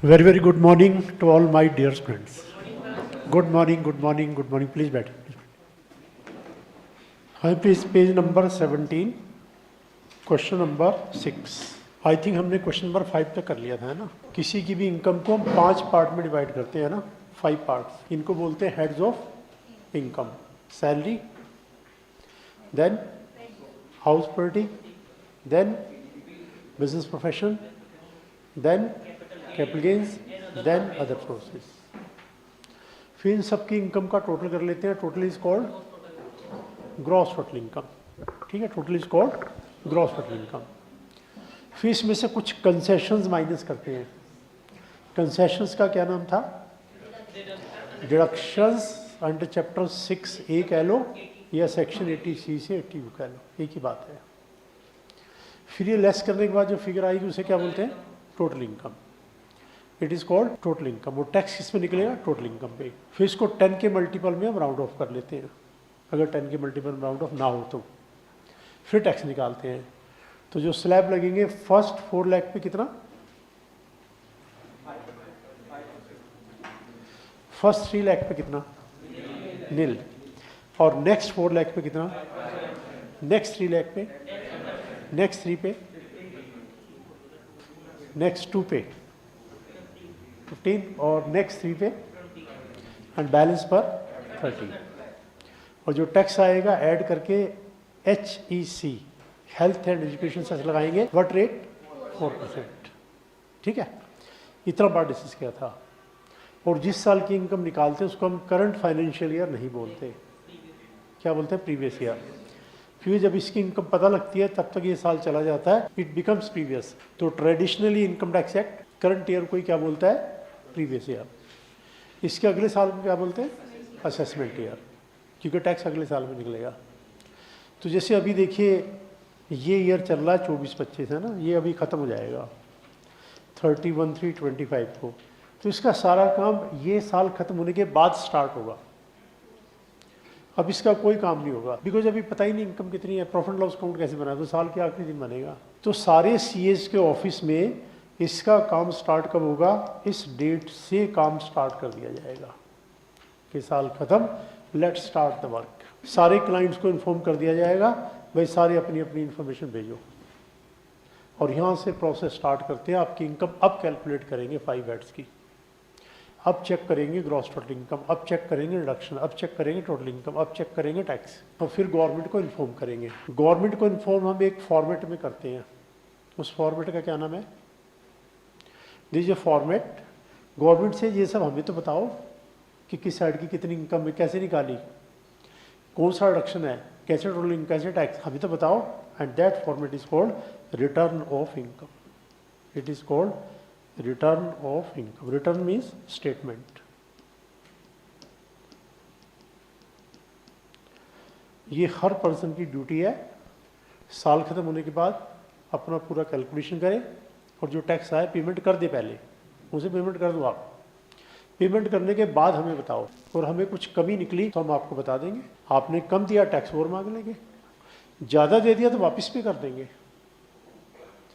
Very, very good morning to all my dear friends. Good morning, good morning, good morning. Please बैठे. हाँ please page number 17, question number 6. I think हमने question number 5 तक कर लिया था, है ना. किसी की भी इनकम को हम 5 पार्ट में डिवाइड करते हैं ना, 5 पार्ट्स. इनको बोलते हैं heads of income. Salary, then house property, then business profession, then capital gains, then other sources. फिर इन सबकी इनकम का टोटल कर लेते हैं. Total is called gross total income. ठीक है, total is called gross total income. फिर इसमें से कुछ कंसेशंस माइनस करते हैं. कंसेशंस का क्या नाम था? डिडक्शंस अंडर चैप्टर 6A कह लो या सेक्शन 80C से 80U कह लो, एक ही बात है. फिर ये लेस करने के बाद जो फिगर आएगी उसे क्या बोलते हैं? Total income. It is called total income. वो टैक्स किस पे निकलेगा? टोटल इनकम पे. फिर इसको 10 के मल्टीपल में हम राउंड ऑफ कर लेते हैं. अगर 10 के मल्टीपल में राउंड ऑफ ना हो तो फिर टैक्स निकालते हैं. तो जो स्लैब लगेंगे फर्स्ट 4 लाख पे कितना? फर्स्ट 3 लाख पे कितना? नील. और नेक्स्ट 4 लाख पे कितना? नेक्स्ट 3 लाख पे, नेक्स्ट 3 पे, नेक्स्ट 2 पे 15 और नेक्स्ट 3 पे एंड बैलेंस पर 30. और जो टैक्स आएगा ऐड करके HEC health and education cess लगाएंगे. What rate? 4%. ठीक है, इतना बार डिस्कस किया था. और जिस साल की इनकम निकालते हैं उसको हम करंट फाइनेंशियल ईयर नहीं बोलते. क्या बोलते हैं? Previous year. फिर जब इसकी इनकम पता लगती है तब तक ये साल चला जाता है, इट बिकम्स प्रीवियस. तो traditionally income tax act current year को ही क्या बोलता है? Previous year. इसके अगले साल में क्या बोलते हैं? असेसमेंट ईयर, क्योंकि टैक्स अगले साल में निकलेगा. तो जैसे अभी देखिए ये ईयर चल रहा है 24-25 है ना, ये अभी ख़त्म हो जाएगा 31/3/25 को. तो इसका सारा काम ये साल खत्म होने के बाद स्टार्ट होगा. अब इसका कोई काम नहीं होगा बिकॉज अभी पता ही नहीं इनकम कितनी है. प्रॉफिट लॉस अकाउंट कैसे बना? तो साल के आखिरी दिन बनेगा. तो सारे CAs के ऑफिस में इसका काम स्टार्ट कब होगा? इस डेट से काम स्टार्ट कर दिया जाएगा कि साल खत्म, लेट स्टार्ट द वर्क. सारे क्लाइंट्स को इन्फॉर्म कर दिया जाएगा, भाई सारे अपनी अपनी इन्फॉर्मेशन भेजो. और यहाँ से प्रोसेस स्टार्ट करते हैं. आपकी इनकम अब कैलकुलेट करेंगे 5 हेड्स की. अब चेक करेंगे ग्रॉस टोटल इनकम, अब चेक करेंगे रिडक्शन, अब चेक करेंगे टोटल इनकम, अब चेक करेंगे टैक्स. और फिर गवर्नमेंट को इन्फॉर्म करेंगे. गवर्नमेंट को इन्फॉर्म हम एक फॉर्मेट में करते हैं. उस फॉर्मेट का क्या नाम है? दीजिए फॉर्मेट. गवर्नमेंट से ये सब हमें तो बताओ कि किस साइड की कितनी इनकम है, कैसे निकाली, कौन सा रिडक्शन है, कैसे टोटल इनकम, कैसे टैक्स, हमें तो बताओ. And that format is called return of income. It is called return of income. Return means statement. ये हर पर्सन की ड्यूटी है साल खत्म होने के बाद अपना पूरा कैलकुलेशन करें और जो टैक्स आए पेमेंट कर दे. पहले उसे पेमेंट कर दो आप. पेमेंट करने के बाद हमें बताओ, और हमें कुछ कमी निकली तो हम आपको बता देंगे. आपने कम दिया टैक्स और मांग लेंगे, ज़्यादा दे दिया तो वापस भी कर देंगे.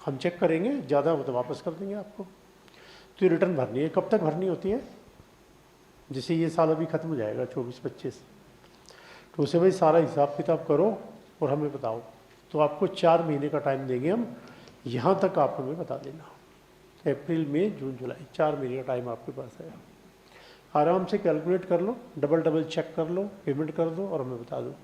हम चेक करेंगे, ज़्यादा हो तो वापस कर देंगे आपको. तो ये रिटर्न भरनी है. कब तक भरनी होती है? जैसे ये साल अभी ख़त्म हो जाएगा 24-25, तो उसे भाई सारा हिसाब किताब करो और हमें बताओ. तो आपको 4 महीने का टाइम देंगे हम. यहाँ तक आप हमें बता देना. अप्रैल मई जून जुलाई 4 महीने का टाइम आपके पास है. आराम से कैलकुलेट कर लो, डबल चेक कर लो, पेमेंट कर दो और हमें बता दो.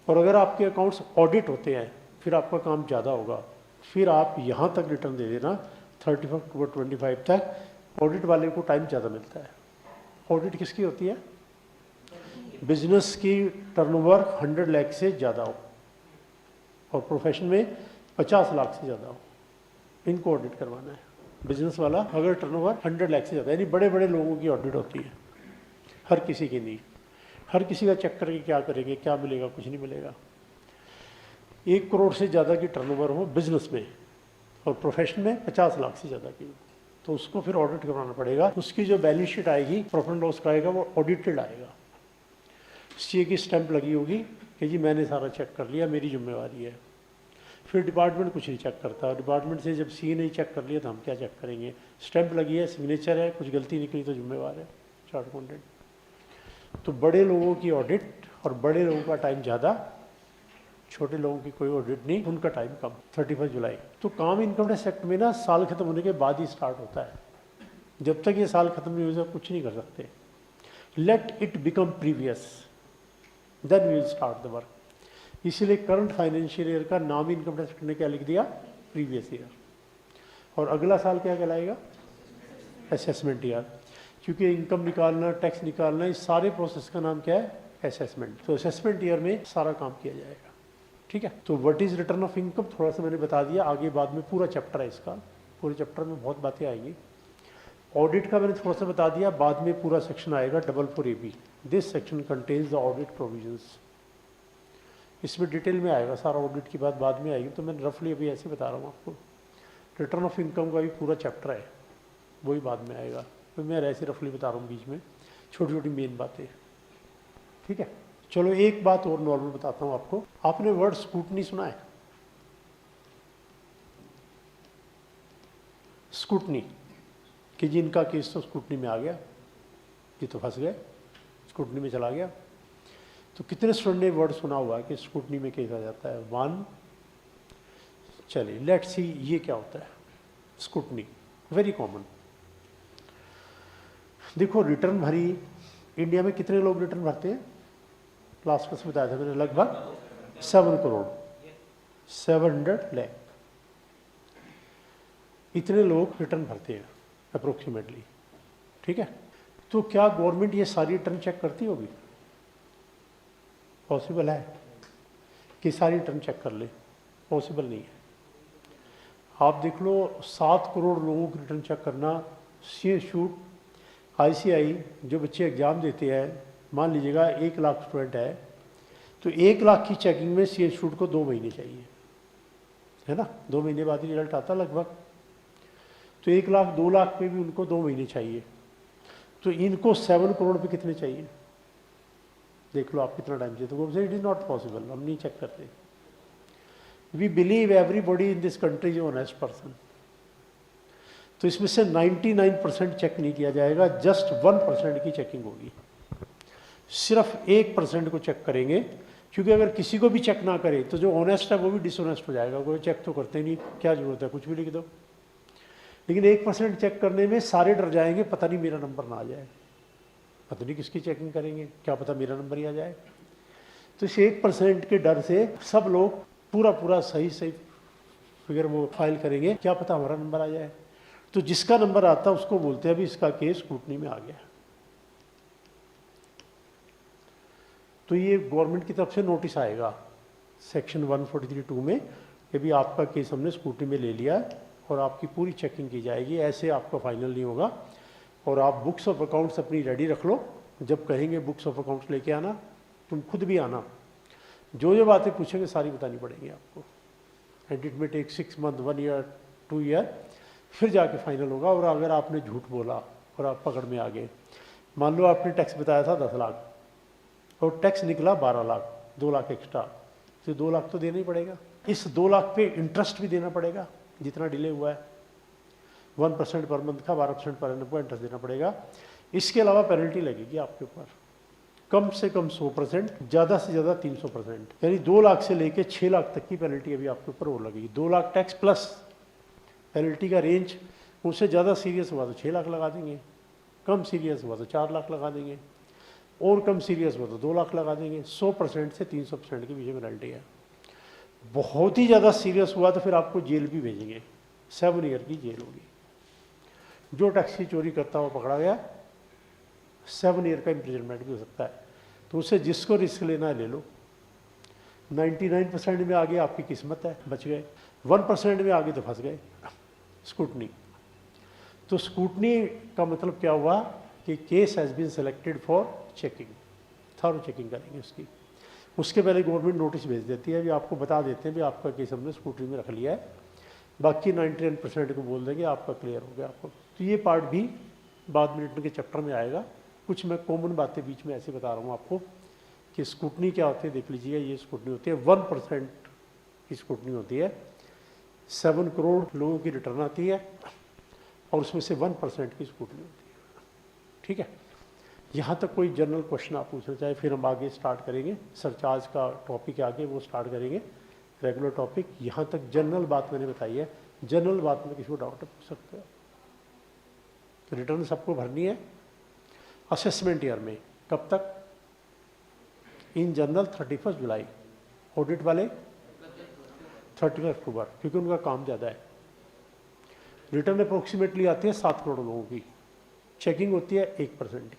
और अगर आपके अकाउंट्स ऑडिट होते हैं फिर आपका काम ज़्यादा होगा. फिर आप यहाँ तक रिटर्न दे देना 31 अक्टूबर 25 तक. ऑडिट वाले को टाइम ज़्यादा मिलता है. ऑडिट किसकी होती है? बिजनेस की टर्नओवर 100 लाख से ज़्यादा हो और प्रोफेशन में 50 लाख से ज़्यादा हो, इनको ऑडिट करवाना है. बिजनेस वाला अगर टर्नओवर 100 लाख से ज़्यादा, यानी बड़े बड़े लोगों की ऑडिट होती है, हर किसी की नहीं. हर किसी का चेक करके क्या करेंगे, क्या मिलेगा? कुछ नहीं मिलेगा. 1 करोड़ से ज़्यादा की टर्नओवर हो बिजनेस में और प्रोफेशन में 50 लाख से ज़्यादा की, तो उसको फिर ऑडिट करवाना पड़ेगा. उसकी जो बैलेंस शीट आएगी, प्रॉफिट लॉस का आएगा, वो ऑडिटेड आएगा. CA की स्टैंप लगी होगी कि जी मैंने सारा चेक कर लिया, मेरी जिम्मेवारी है. फिर डिपार्टमेंट कुछ नहीं चेक करता, डिपार्टमेंट से जब सी नहीं चेक कर लिया तो हम क्या चेक करेंगे? स्टैंप लगी है, सिग्नेचर है, कुछ गलती निकली तो जिम्मेवार है चार्ट अकाउंटेंट। तो बड़े लोगों की ऑडिट और बड़े लोगों का टाइम ज़्यादा, छोटे लोगों की कोई ऑडिट नहीं, उनका टाइम कम। 31 जुलाई तो काम इनकम टैक्स एक्ट में ना साल खत्म होने के बाद ही स्टार्ट होता है। जब तक ये साल खत्म नहीं हो जाए कुछ नहीं कर सकते। Let it become previous, then we will start the work. इसीलिए करंट फाइनेंशियल ईयर का नाम इनकम टैक्स एक्ट ने क्या लिख दिया? Previous year. और अगला साल क्या कहलाएगा? Assessment year. क्योंकि इनकम निकालना, टैक्स निकालना, इस सारे प्रोसेस का नाम क्या है? असेसमेंट। तो असेसमेंट ईयर में सारा काम किया जाएगा। ठीक है, तो what is return of income थोड़ा सा मैंने बता दिया, आगे बाद में पूरा चैप्टर है इसका, पूरे चैप्टर में बहुत बातें आएंगी। ऑडिट का मैंने थोड़ा सा बता दिया, बाद में पूरा सेक्शन आएगा 444AB। This section contains the audit provisions. इसमें डिटेल में आएगा सारा, ऑडिट की बात बाद में आएगी, तो मैं रफली अभी ऐसे बता रहा हूँ आपको। रिटर्न ऑफ इनकम का भी पूरा चैप्टर है, वही बाद में आएगा, तो मैं ऐसे रफली बता रहा हूँ बीच में छोटी छोटी मेन बातें। ठीक है, चलो एक बात और नॉर्मल बताता हूँ आपको। आपने वर्ड स्क्रूटनी सुना है? स्क्रूटनी, कि जिनका केस तो स्क्रूटनी में आ गया, ये तो फंस गए, स्क्रूटनी में चला गया। तो कितने स्टूडेंट ने वर्ड सुना हुआ है कि स्क्रूटनी में केस आ जाता है? 1। चलिए लेट्स सी ये क्या होता है स्क्रूटनी। Very common. देखो रिटर्न भरी, इंडिया में कितने लोग रिटर्न भरते हैं? लास्ट क्लास में बताया था मैंने, लगभग 7 करोड़, 700 लाख, इतने लोग रिटर्न भरते हैं अप्रोक्सीमेटली। ठीक है, तो क्या गवर्नमेंट ये सारी रिटर्न चेक करती होगी? पॉसिबल है कि सारी रिटर्न चेक कर ले? पॉसिबल नहीं है। आप देख लो 7 करोड़ लोगों की रिटर्न चेक करना, सी शूट ICI जो बच्चे एग्ज़ाम देते हैं, मान लीजिएगा 1 लाख स्टूडेंट है, तो 1 लाख की चेकिंग में सी शूट को 2 महीने चाहिए, है ना? 2 महीने बाद ही रिजल्ट आता लगभग। तो 1 लाख 2 लाख पे भी उनको 2 महीने चाहिए, तो इनको 7 करोड़ पे कितने चाहिए? देख लो आप कितना टाइम चाहिए। तो इट इज़ नॉट पॉसिबल, हम नहीं चेक करते। We believe everybody in this country is honest person. तो इसमें से 99% चेक नहीं किया जाएगा, जस्ट 1% की चेकिंग होगी। सिर्फ 1% को चेक करेंगे, क्योंकि अगर किसी को भी चेक ना करे तो जो ऑनेस्ट है वो भी डिसऑनेस्ट हो जाएगा। कोई चेक तो करते नहीं, क्या जरूरत है, कुछ भी लिख दो। लेकिन 1% चेक करने में सारे डर जाएंगे, पता नहीं मेरा नंबर ना आ जाए, पता नहीं किसकी चेकिंग करेंगे, क्या पता मेरा नंबर ही आ जाए। तो इस 1% के डर से सब लोग पूरा सही फिगर वो फाइल करेंगे, क्या पता हमारा नंबर आ जाए। तो जिसका नंबर आता है उसको बोलते हैं अभी इसका केस स्क्रूटनी में आ गया। तो ये गवर्नमेंट की तरफ से नोटिस आएगा सेक्शन 143(2) में कि भी आपका केस हमने स्क्रूटनी में ले लिया है और आपकी पूरी चेकिंग की जाएगी। ऐसे आपका फाइनल नहीं होगा। और आप बुक्स ऑफ अकाउंट्स अपनी रेडी रख लो, जब कहेंगे बुक्स ऑफ अकाउंट्स लेके आना, तुम खुद भी आना, जो जो बातें पूछेंगे सारी बतानी पड़ेंगी आपको। एंड इट में टेक 6 मंथ, 1 ईयर, 2 ईयर, फिर जाके फाइनल होगा। और अगर आपने झूठ बोला और आप पकड़ में आ गए, मान लो आपने टैक्स बताया था 10 लाख और टैक्स निकला 12 लाख, 2 लाख एक्स्ट्रा, तो 2 लाख तो देना ही पड़ेगा। इस 2 लाख पे इंटरेस्ट भी देना पड़ेगा जितना डिले हुआ है, 1% पर मंथ का, 12% पर एनम का इंटरेस्ट देना पड़ेगा। इसके अलावा पेनल्टी लगेगी आपके ऊपर, कम से कम 100%, ज़्यादा से ज़्यादा 300%, यानी 2 लाख से लेके 6 लाख तक की पेनल्टी अभी आपके ऊपर और लगेगी। 2 लाख टैक्स प्लस पेनल्टी का रेंज, उससे ज़्यादा सीरियस हुआ तो 6 लाख लगा देंगे, कम सीरियस हुआ तो 4 लाख लगा देंगे, और कम सीरियस हुआ तो 2 लाख लगा देंगे। 100% से 300% के बीच में पेनल्टी है। बहुत ही ज़्यादा सीरियस हुआ तो फिर आपको जेल भी भेजेंगे, 7 ईयर की जेल होगी। जो टैक्स की चोरी करता हुआ पकड़ा गया 7 ईयर का इम्प्रिजनमेंट भी हो सकता है। तो उससे जिसको रिस्क लेना है ले लो। 99% में आगे आपकी किस्मत है, बच गए। 1% में आगे तो फंस गए। स्क्रूटनी, तो स्क्रूटनी का मतलब क्या हुआ कि case has been selected for checking, thorough checking करेंगे उसकी। उसके पहले गवर्नमेंट नोटिस भेज देती है, भी आपको बता देते हैं भी आपका केस हमने स्क्रूटनी में रख लिया है, बाकी 99% को बोल देंगे आपका क्लियर हो गया आपको। तो ये पार्ट भी बाद में रिटर्न के चैप्टर में आएगा। कुछ मैं कॉमन बातें बीच में ऐसे बता रहा हूँ आपको कि स्क्रूटनी क्या होती है, देख लीजिए। ये स्क्रूटनी होती है 1% की स्क्रूटनी होती है। 7 करोड़ लोगों की रिटर्न आती है और उसमें से 1% की स्कूटनी होती है। ठीक है, यहाँ तक कोई जनरल क्वेश्चन आप पूछना चाहे, फिर हम आगे स्टार्ट करेंगे, सरचार्ज का टॉपिक आगे वो स्टार्ट करेंगे, रेगुलर टॉपिक। यहाँ तक जनरल बात मैंने बताई है, जनरल बात में किसी को डाउट पूछ सकते हो। रिटर्न सबको भरनी है असेसमेंट ईयर में। कब तक? इन जनरल 31 जुलाई, ऑडिट वाले 31 अक्टूबर, क्योंकि उनका काम ज़्यादा है। रिटर्न अप्रोक्सीमेटली आती है 7 करोड़ लोगों की, चेकिंग होती है 1% की,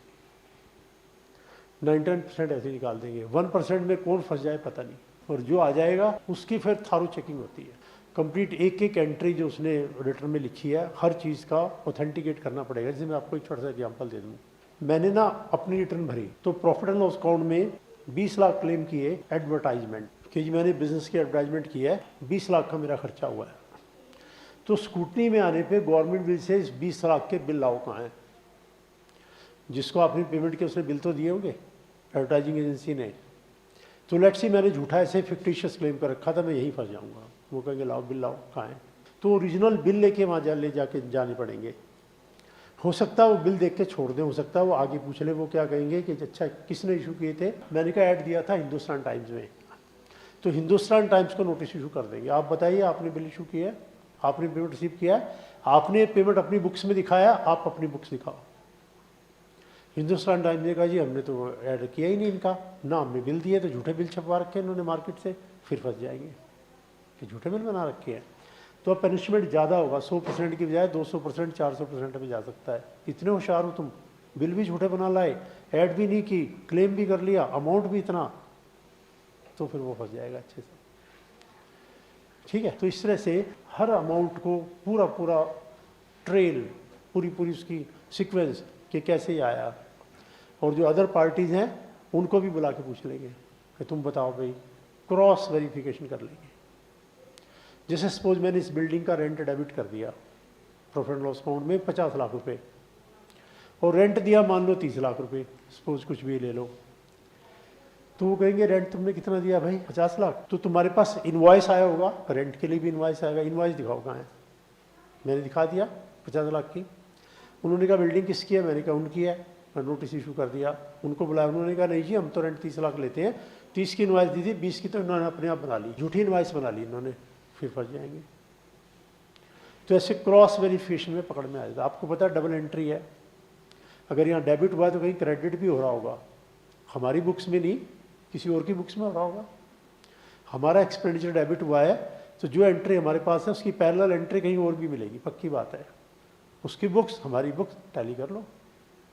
99% ऐसे निकाल देंगे। 1% में कौन फंस जाए पता नहीं, और जो आ जाएगा उसकी फिर थारो चेकिंग होती है। कंप्लीट एक एक एंट्री जो उसने रिटर्न में लिखी है, हर चीज़ का ऑथेंटिकेट करना पड़ेगा। जैसे मैं आपको एक छोटा सा एग्जांपल दे दूँ, मैंने ना अपनी रिटर्न भरी तो प्रॉफिट एंड लॉस अकाउंट में 20 लाख क्लेम किए एडवर्टाइजमेंट कि जी मैंने बिजनेस की एडवर्टाइजमेंट की है, 20 लाख का मेरा खर्चा हुआ है। तो स्कूटनी में आने पे गवर्नमेंट बिल से 20 लाख के बिल लाओ कहाँ हैं? जिसको आपने पेमेंट किया उसने बिल तो दिए होंगे एडवर्टाइजिंग एजेंसी ने। तो लेट्स सी मैंने झूठा ऐसे फिक्टिशियस क्लेम कर रखा था, मैं यहीं फंस जाऊँगा। वो कहेंगे लाओ बिल लाओ, कहाँ है? तो ओरिजिनल बिल लेके वहाँ ले जाके जाने पड़ेंगे। हो सकता है वो बिल देख के छोड़ दें, हो सकता है वो आगे पूछ ले, वो क्या कहेंगे कि अच्छा किसने इशू किए थे? मैंने कहा ऐड दिया था हिंदुस्तान टाइम्स में, तो हिंदुस्तान टाइम्स को नोटिस इशू कर देंगे। आप बताइए आपने बिल इशू किया है, आपने पेमेंट रिसीव किया है, आपने पेमेंट अपनी बुक्स में दिखाया, आप अपनी बुक्स दिखाओ। हिंदुस्तान टाइम्स ने कहा जी हमने तो ऐड किया ही नहीं इनका, ना हमने बिल दिए, तो झूठे बिल छपवा रखे इन्होंने मार्केट से, फिर फंस जाएंगे कि झूठे बिल बना रखे हैं। तो अब पनिशमेंट ज़्यादा होगा, 100% की बजाय 200%, 400% में जा सकता है। इतने होशियार हो तुम, बिल भी झूठे बना लाए, ऐड भी नहीं की, क्लेम भी कर लिया, अमाउंट भी इतना, तो फिर वो फंस जाएगा अच्छे से। ठीक है, तो इस तरह से हर अमाउंट को पूरा पूरा ट्रेल, पूरी पूरी उसकी सीक्वेंस कि कैसे आया, और जो अदर पार्टीज़ हैं उनको भी बुला के पूछ लेंगे कि तुम बताओ भाई, क्रॉस वेरिफिकेशन कर लेंगे। जैसे सपोज मैंने इस बिल्डिंग का रेंट डेबिट कर दिया प्रॉफिट लॉस अकाउंट में 50 लाख रुपए, और रेंट दिया मान लो 30 लाख रुपए, सपोज कुछ भी ले लो, तो वो कहेंगे रेंट तुमने कितना दिया भाई? 50 लाख। तो तुम्हारे पास इनवॉइस आया होगा, रेंट के लिए भी इनवॉइस आएगा, इनवॉइस दिखाओ कहाँ है? मैंने दिखा दिया 50 लाख की। उन्होंने कहा बिल्डिंग किसकी है? मैंने कहा उनकी है, मैं नोटिस इशू कर दिया। उनको बुलाया, उन्होंने कहा नहीं जी हम तो रेंट 30 लाख लेते हैं, 30 की इनवॉइस दी थी, 20 की तो इन्होंने अपने आप बना ली, झूठी इनवॉइस बना ली इन्होंने, फिर फंस जाएंगे। तो ऐसे क्रॉस वेरिफिकेशन में पकड़ में आ जाता है। आपको पता है डबल एंट्री है, अगर यहाँ डेबिट हुआ तो कहीं क्रेडिट भी हो रहा होगा, हमारी बुक्स में नहीं, किसी और की बुक्स में हो रहा होगा। हमारा एक्सपेंडिचर डेबिट हुआ है तो जो एंट्री हमारे पास है उसकी पैरेलल एंट्री कहीं और भी मिलेगी, पक्की बात है। उसकी बुक्स हमारी बुक्स टैली कर लो,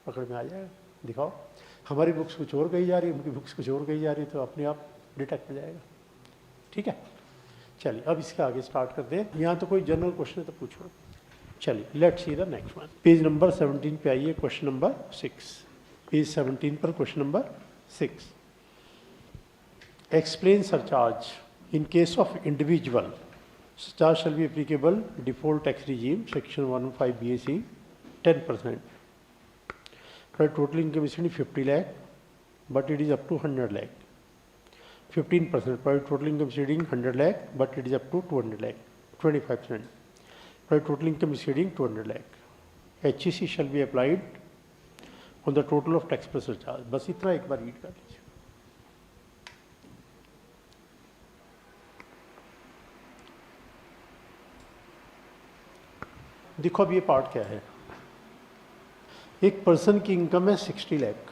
पकड़ में आ जाएगा। दिखाओ हमारी बुक्स कुछ और कही जा रही है, उनकी बुक्स कुछ और कही जा रही है, तो अपने आप डिटेक्ट हो जाएगा। ठीक है, चलिए अब इसके आगे स्टार्ट करते हैं। यहाँ तो कोई जनरल क्वेश्चन है तो पूछो। चलिए let's see the next one. Page number 17 पे आइए, क्वेश्चन नंबर 6। पेज 17 पर question number 6। Explain surcharge. In case of individual, surcharge shall be applicable default tax regime, section 115 BAC, 10%. For total income is 50 lakh, but it is up to 100 lakh. 15%. For total income exceeding 100 lakh, but it is up to 200 lakh. 25%. For total income exceeding 200 lakh. HEC shall be applied on the total of tax plus surcharge. बस इतना एक बार read कर लीजिए। देखो अब ये part क्या है। एक पर्सन की इनकम है 60 लाख,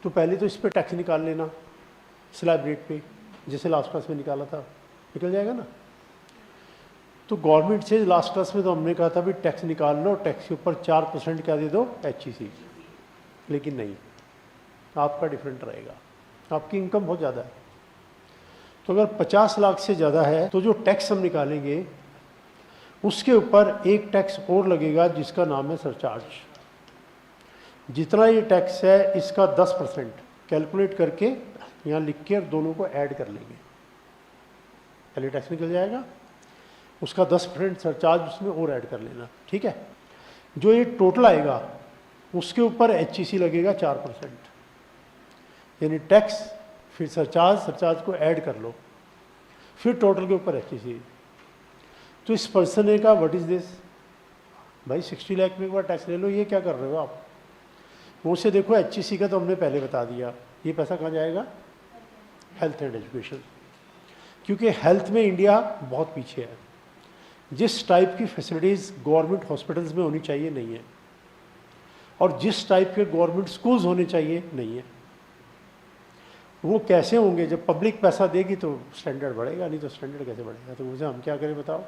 तो पहले तो इस पे टैक्स निकाल लेना स्लैब रेट पे, जैसे लास्ट क्लास में निकाला था, निकल जाएगा ना। तो गवर्नमेंट से लास्ट क्लास में तो हमने कहा था भी टैक्स निकाल लो, टैक्स के ऊपर 4% क्या दे दो HEC, लेकिन नहीं, आपका डिफरेंट रहेगा, आपकी इनकम बहुत ज़्यादा है। तो अगर 50 लाख से ज़्यादा है तो जो टैक्स हम निकालेंगे उसके ऊपर एक टैक्स और लगेगा जिसका नाम है सरचार्ज। जितना ये टैक्स है इसका 10% कैलकुलेट करके यहाँ लिख के दोनों को ऐड कर लेंगे, पहले टैक्स निकल जाएगा, उसका 10% सरचार्ज उसमें और ऐड कर लेना। ठीक है, जो ये टोटल आएगा उसके ऊपर HEC लगेगा 4%, यानी टैक्स फिर सरचार्ज को ऐड कर लो, फिर टोटल के ऊपर HEC। तो इस पर्सन ने कहा व्हाट इज़ दिस, भाई 60 लाख में एक बार टैक्स ले लो, ये क्या कर रहे हो आप। मुझसे देखो HEC का तो हमने पहले बता दिया, ये पैसा कहाँ जाएगा, हेल्थ एंड एजुकेशन। क्योंकि हेल्थ में इंडिया बहुत पीछे है, जिस टाइप की फैसिलिटीज़ गवर्नमेंट हॉस्पिटल्स में होनी चाहिए नहीं है, और जिस टाइप के गवर्नमेंट स्कूल्स होने चाहिए नहीं है। वो कैसे होंगे, जब पब्लिक पैसा देगी तो स्टैंडर्ड बढ़ेगा, नहीं तो स्टैंडर्ड कैसे बढ़ेगा। तो मुझे हम क्या करें बताओ।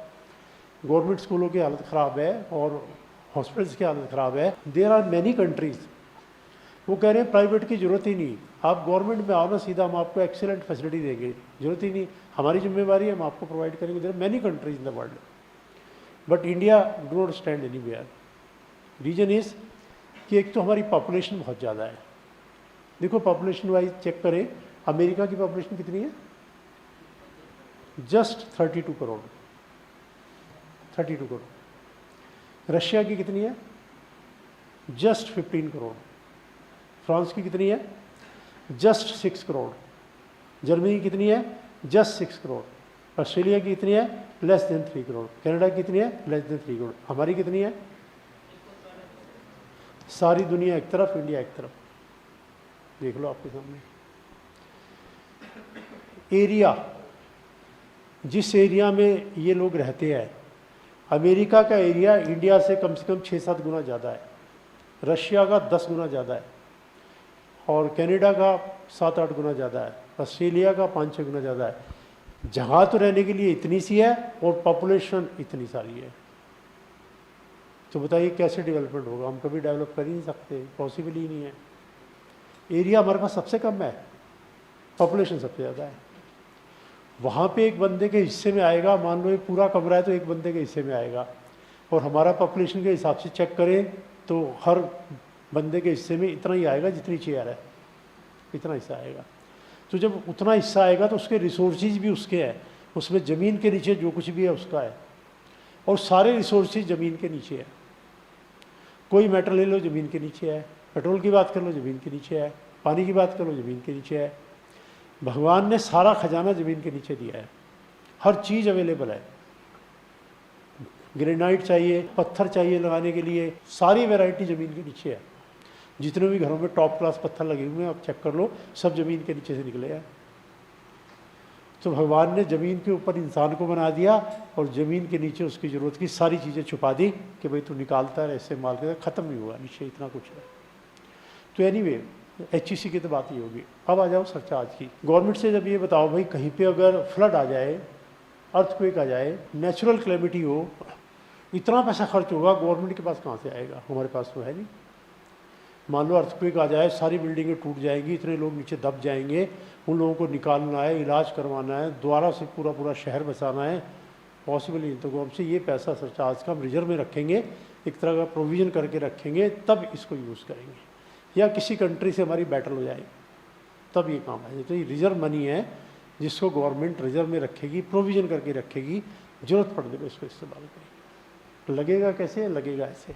गवर्नमेंट स्कूलों की हालत ख़राब है और हॉस्पिटल्स की हालत ख़राब है। देयर आर मैनी कंट्रीज़, वो कह रहे हैं प्राइवेट की ज़रूरत ही नहीं, आप गवर्नमेंट में आओ ना सीधा, हम आपको एक्सीलेंट फैसिलिटी देंगे, ज़रूरत ही नहीं, हमारी जिम्मेवारी है, हम आपको प्रोवाइड करेंगे। There are many countries in the world, but India do not stand anywhere. Reason is कि एक तो हमारी पॉपुलेशन बहुत ज़्यादा है। देखो पॉपुलेशन वाइज चेक करें, अमेरिका की पॉपुलेशन कितनी है, जस्ट 32 करोड़, 32 करोड़। रशिया की कितनी है, जस्ट 15 करोड़। फ्रांस की कितनी है, जस्ट 6 करोड़। जर्मनी की कितनी है, जस्ट 6 करोड़। ऑस्ट्रेलिया की कितनी है, लेस देन 3 करोड़। कनाडा की कितनी है, लेस देन 3 करोड़। हमारी कितनी है, सारी दुनिया एक तरफ, इंडिया एक तरफ। देख लो आपके सामने एरिया, जिस एरिया में ये लोग रहते हैं, अमेरिका का एरिया इंडिया से कम 6-7 गुना ज़्यादा है, रशिया का 10 गुना ज़्यादा है, और कनाडा का 7-8 गुना ज़्यादा है, ऑस्ट्रेलिया का 5-6 गुना ज़्यादा है। जगह तो रहने के लिए इतनी सी है और पॉपुलेशन इतनी सारी है। तो बताइए कैसे डेवलपमेंट होगा, हम कभी डेवलप कर ही नहीं सकते, पॉसिबल ही नहीं है। एरिया हमारे पास सबसे कम है, पॉपुलेशन सबसे ज़्यादा है। वहाँ पे एक बंदे के हिस्से में आएगा, मान लो ये पूरा कमरा है तो एक बंदे के हिस्से में आएगा, और हमारा पॉपुलेशन के हिसाब से चेक करें तो हर बंदे के हिस्से में इतना ही आएगा जितनी चेयर है, इतना हिस्सा आएगा। तो जब उतना हिस्सा आएगा तो उसके रिसोर्सेज भी उसके हैं, उसमें ज़मीन के नीचे जो कुछ भी है उसका है, और सारे रिसोर्सेज ज़मीन के नीचे है। कोई मैटर ले लो ज़मीन के नीचे है, पेट्रोल की बात कर लो ज़मीन के नीचे है, पानी की बात कर लो ज़मीन के नीचे है। भगवान ने सारा खजाना ज़मीन के नीचे दिया है, हर चीज़ अवेलेबल है। ग्रेनाइट चाहिए, पत्थर चाहिए लगाने के लिए, सारी वैरायटी ज़मीन के नीचे है। जितने भी घरों में टॉप क्लास पत्थर लगे हुए हैं आप चेक कर लो, सब ज़मीन के नीचे से निकले हैं। तो भगवान ने ज़मीन के ऊपर इंसान को बना दिया और ज़मीन के नीचे उसकी ज़रूरत की सारी चीज़ें छुपा दी कि भाई तू निकालता है, ऐसे माल के ख़त्म नहीं हुआ, नीचे इतना कुछ है। तो एनीवे HEC की तो बात ही होगी। अब आ जाओ सरचार्ज की। गवर्नमेंट से जब ये बताओ भाई कहीं पे अगर फ्लड आ जाए, अर्थक्वेक आ जाए, नेचुरल कैलेमिटी हो, इतना पैसा खर्च होगा, गवर्नमेंट के पास कहाँ से आएगा, हमारे पास तो है नहीं। मान लो अर्थक्वेक आ जाए, सारी बिल्डिंगें टूट जाएंगी, इतने लोग नीचे दब जाएंगे, उन लोगों को निकालना है, इलाज करवाना है, दोबारा से पूरा पूरा शहर बसाना है, पॉसिबल नहीं। तो गवर्नमेंट से ये पैसा सरचार्ज का हम रिजर्व में रखेंगे, एक तरह का प्रोविज़न करके रखेंगे, तब इसको यूज़ करेंगे। या किसी कंट्री से हमारी बैटल हो जाए तब ये काम है। तो ये रिजर्व मनी है जिसको गवर्नमेंट रिजर्व में रखेगी, प्रोविज़न करके रखेगी, ज़रूरत पड़ने पर इसको इस्तेमाल करेगी। लगेगा कैसे, लगेगा ऐसे।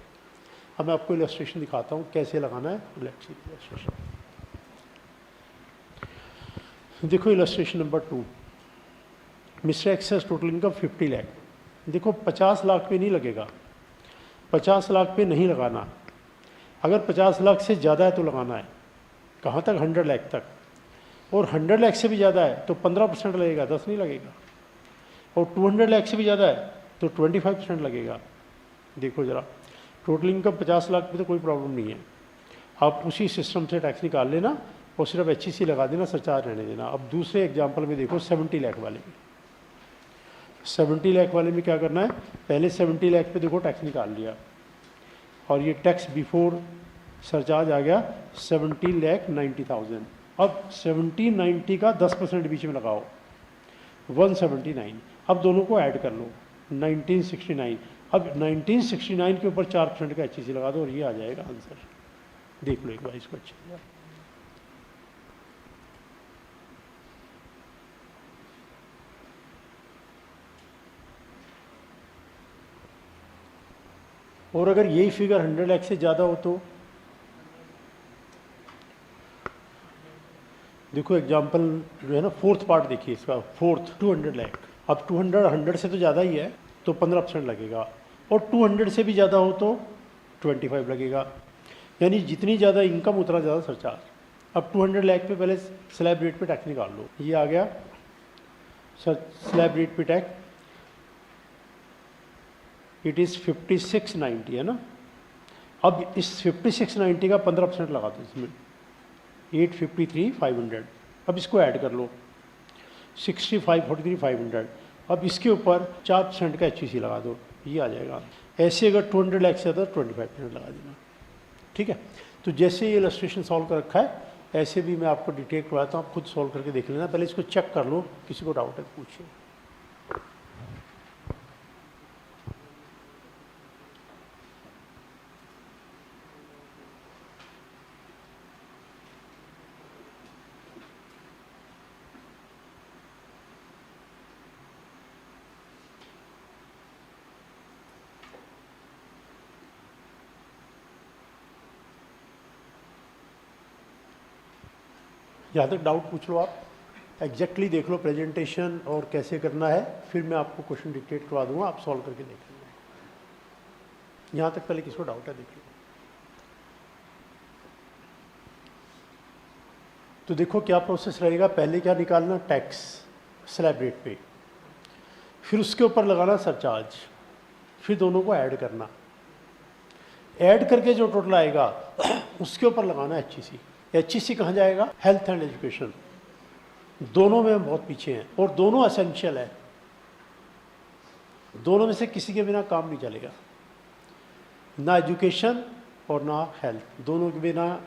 अब मैं आपको इलस्ट्रेशन दिखाता हूँ कैसे लगाना है। इलस्ट्रेशन देखो, illustration number 2। Mister X's total income 50 lakh. देखो 50 लाख पे नहीं लगेगा, 50 लाख पे नहीं लगाना। अगर 50 लाख से ज़्यादा है तो लगाना है। कहाँ तक, 100 लाख तक। और 100 लाख से भी ज़्यादा है तो 15% लगेगा, 10 नहीं लगेगा। और 200 लाख से भी ज़्यादा है तो 25% लगेगा। देखो ज़रा, टोटल इनकम 50 लाख पे तो कोई प्रॉब्लम नहीं है, आप उसी सिस्टम से टैक्स निकाल लेना और सिर्फ HEC लगा देना, सरचार्ज रहने देना। अब दूसरे एग्जाम्पल में देखो 70 लाख वाले में। 70 लाख वाले में क्या करना है, पहले 70 लाख पे देखो टैक्स निकाल लिया, और ये टैक्स बिफोर सरचार्ज आ गया 70,90,000। अब 70-90 का 10% बीच में लगाओ, 179। अब दोनों को ऐड कर लो, 1969। अब 1969 के ऊपर 4% का HEC लगा दो और ये आ जाएगा आंसर। देख लो एक बार इसको अच्छे से। और अगर यही फिगर 100 लाख से ज़्यादा हो तो देखो एग्जाम्पल जो है ना, फोर्थ पार्ट देखिए इसका, फोर्थ 200 लाख। अब 100 से तो ज़्यादा ही है तो 15% लगेगा, और 200 से भी ज़्यादा हो तो 25 लगेगा। यानी जितनी ज़्यादा इनकम उतना ज़्यादा सरचार्ज। अब 200 लाख पे पहले स्लैब रेट पे टैक्स निकाल लो, ये आ गया सर स्लैब रेट पे टैक्स, इट इज़ 5690 है ना। अब इस 5690 का 15% लगा दो इसमें, 853,500। अब इसको ऐड कर लो, 6543,500। अब इसके ऊपर 4% का HEC लगा दो, ये आ जाएगा। ऐसे अगर 200 लाख से ज़्यादा 25% लगा देना, ठीक है। तो जैसे ये इलस्ट्रेशन सॉल्व कर रखा है, ऐसे भी मैं आपको डिटेल करवाता हूँ, आप खुद सॉल्व करके देख लेना। पहले इसको चेक कर लो, किसी को डाउट है तो पूछिए। जहाँ तक डाउट पूछ लो आप, एग्जैक्टली देख लो प्रेजेंटेशन और कैसे करना है, फिर मैं आपको क्वेश्चन डिक्टेट करवा दूंगा, आप सॉल्व करके देख लेंगे। यहाँ तक पहले किसको डाउट है देख लो। तो देखो क्या प्रोसेस रहेगा, पहले क्या निकालना, टैक्स स्लैब रेट पे, फिर उसके ऊपर लगाना सरचार्ज, फिर दोनों को ऐड करना, ऐड करके जो टोटल आएगा उसके ऊपर लगाना HEC। HEC कहाँ जाएगा, हेल्थ एंड एजुकेशन। दोनों में हम बहुत पीछे हैं और दोनों एसेंशियल है, दोनों में से किसी के बिना काम नहीं चलेगा, ना एजुकेशन और ना हेल्थ, दोनों के बिना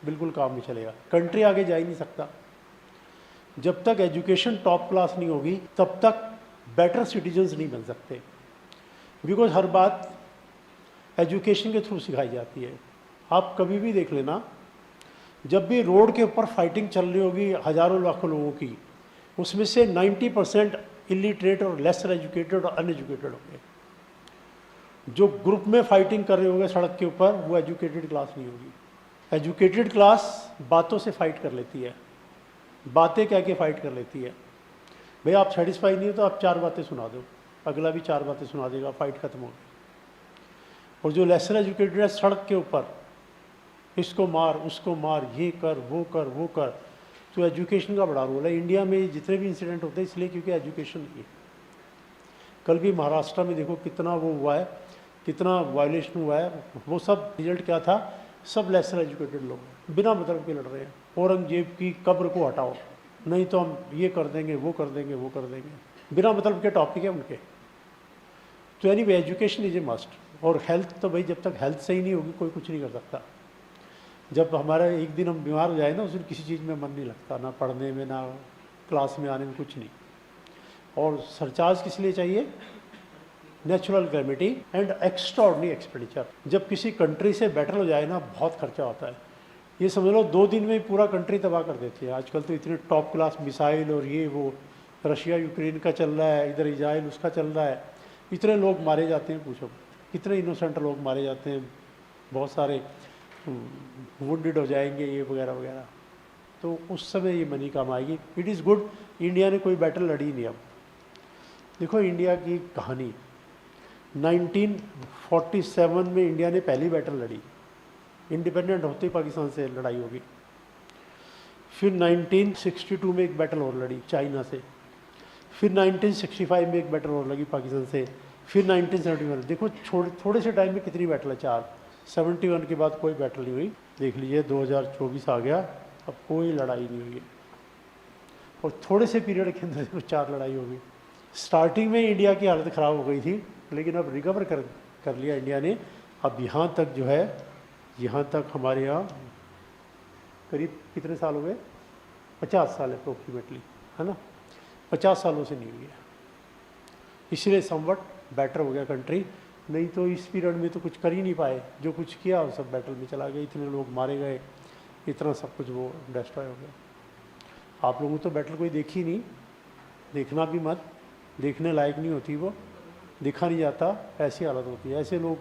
बिल्कुल काम नहीं चलेगा। कंट्री आगे जा ही नहीं सकता जब तक एजुकेशन टॉप क्लास नहीं होगी, तब तक बेटर सिटीजन्स नहीं बन सकते, बिकॉज हर बात एजुकेशन के थ्रू सिखाई जाती है। आप कभी भी देख लेना, जब भी रोड के ऊपर फाइटिंग चल रही होगी हज़ारों लाखों लोगों की, उसमें से 90% इलिटरेट और लेसर एजुकेटेड और अनएजुकेटेड होंगे। जो ग्रुप में फाइटिंग कर रहे होंगे सड़क के ऊपर, वो एजुकेटेड क्लास नहीं होगी। एजुकेटेड क्लास बातों से फाइट कर लेती है, बातें कह के फाइट कर लेती है। भाई आप सेटिस्फाई नहीं हो तो आप 4 बातें सुना दो, अगला भी 4 बातें सुना देगा, फाइट खत्म होगी। और जो लेसर एजुकेटेड है, सड़क के ऊपर इसको मार, उसको मार, ये कर, वो कर, वो कर। तो एजुकेशन का बड़ा रोल है। इंडिया में जितने भी इंसिडेंट होते हैं इसलिए क्योंकि एजुकेशन नहीं है। कल भी महाराष्ट्र में देखो कितना वो हुआ है, कितना वायलेशन हुआ है, वो सब रिजल्ट क्या था, सब लेसर एजुकेटेड लोग बिना मतलब के लड़ रहे हैं। औरंगजेब की कब्र को हटाओ, नहीं तो हम ये कर देंगे, वो कर देंगे, वो कर देंगे, बिना मतलब के टॉपिक है उनके। तो यानी एजुकेशन इज ए मस्ट। और हेल्थ तो भाई जब तक हेल्थ सही नहीं होगी कोई कुछ नहीं कर सकता। जब हमारा एक दिन हम बीमार हो जाए ना, उस दिन किसी चीज़ में मन नहीं लगता, ना पढ़ने में, ना क्लास में आने में, कुछ नहीं। और सरचार्ज किस लिए चाहिए, natural calamity and extraordinary expenditure. जब किसी कंट्री से बेटर हो जाए ना, बहुत खर्चा होता है। ये समझ लो 2 दिन में पूरा कंट्री तबाह कर देती है। आजकल तो इतने टॉप क्लास मिसाइल और ये वो, रशिया यूक्रेन का चल रहा है, इधर इजराइल उसका चल रहा है, इतने लोग मारे जाते हैं, पूछो कितने इनोसेंट लोग मारे जाते हैं, बहुत सारे वुंडेड हो जाएंगे, ये वगैरह वगैरह। तो उस समय ये मनी काम आएगी। इट इज़ गुड, इंडिया ने कोई बैटल लड़ी नहीं। अब देखो इंडिया की कहानी, 1947 में इंडिया ने पहली बैटल लड़ी, इंडिपेंडेंट होते ही पाकिस्तान से लड़ाई होगी। फिर 1962 में एक बैटल और लड़ी चाइना से, फिर 1965 में एक बैटल और लगी पाकिस्तान से, फिर 1971। देखो थोड़े से टाइम में कितनी बैटल है, 4। 71 के बाद कोई बैटल नहीं हुई। देख लीजिए 2024 आ गया, अब कोई लड़ाई नहीं हुई है। और थोड़े से पीरियड के अंदर देखो 4 लड़ाई हो गई। स्टार्टिंग में इंडिया की हालत ख़राब हो गई थी, लेकिन अब रिकवर कर लिया इंडिया ने। अब यहाँ तक जो है, यहाँ तक हमारे यहाँ करीब कितने साल हो गए, 50 साल अप्रोक्सीमेटली, है ना। 50 सालों से नहीं हुई है, इसलिए समवट बेटर हो गया कंट्री। नहीं तो इस पीरियड में तो कुछ कर ही नहीं पाए, जो कुछ किया वो सब बैटल में चला गया, इतने लोग मारे गए, इतना सब कुछ वो डिस्ट्रॉय हो गया। आप लोगों तो बैटल कोई देखी नहीं, देखना भी मत, देखने लायक नहीं होती वो, देखा नहीं जाता, ऐसी हालत होती है, ऐसे लोग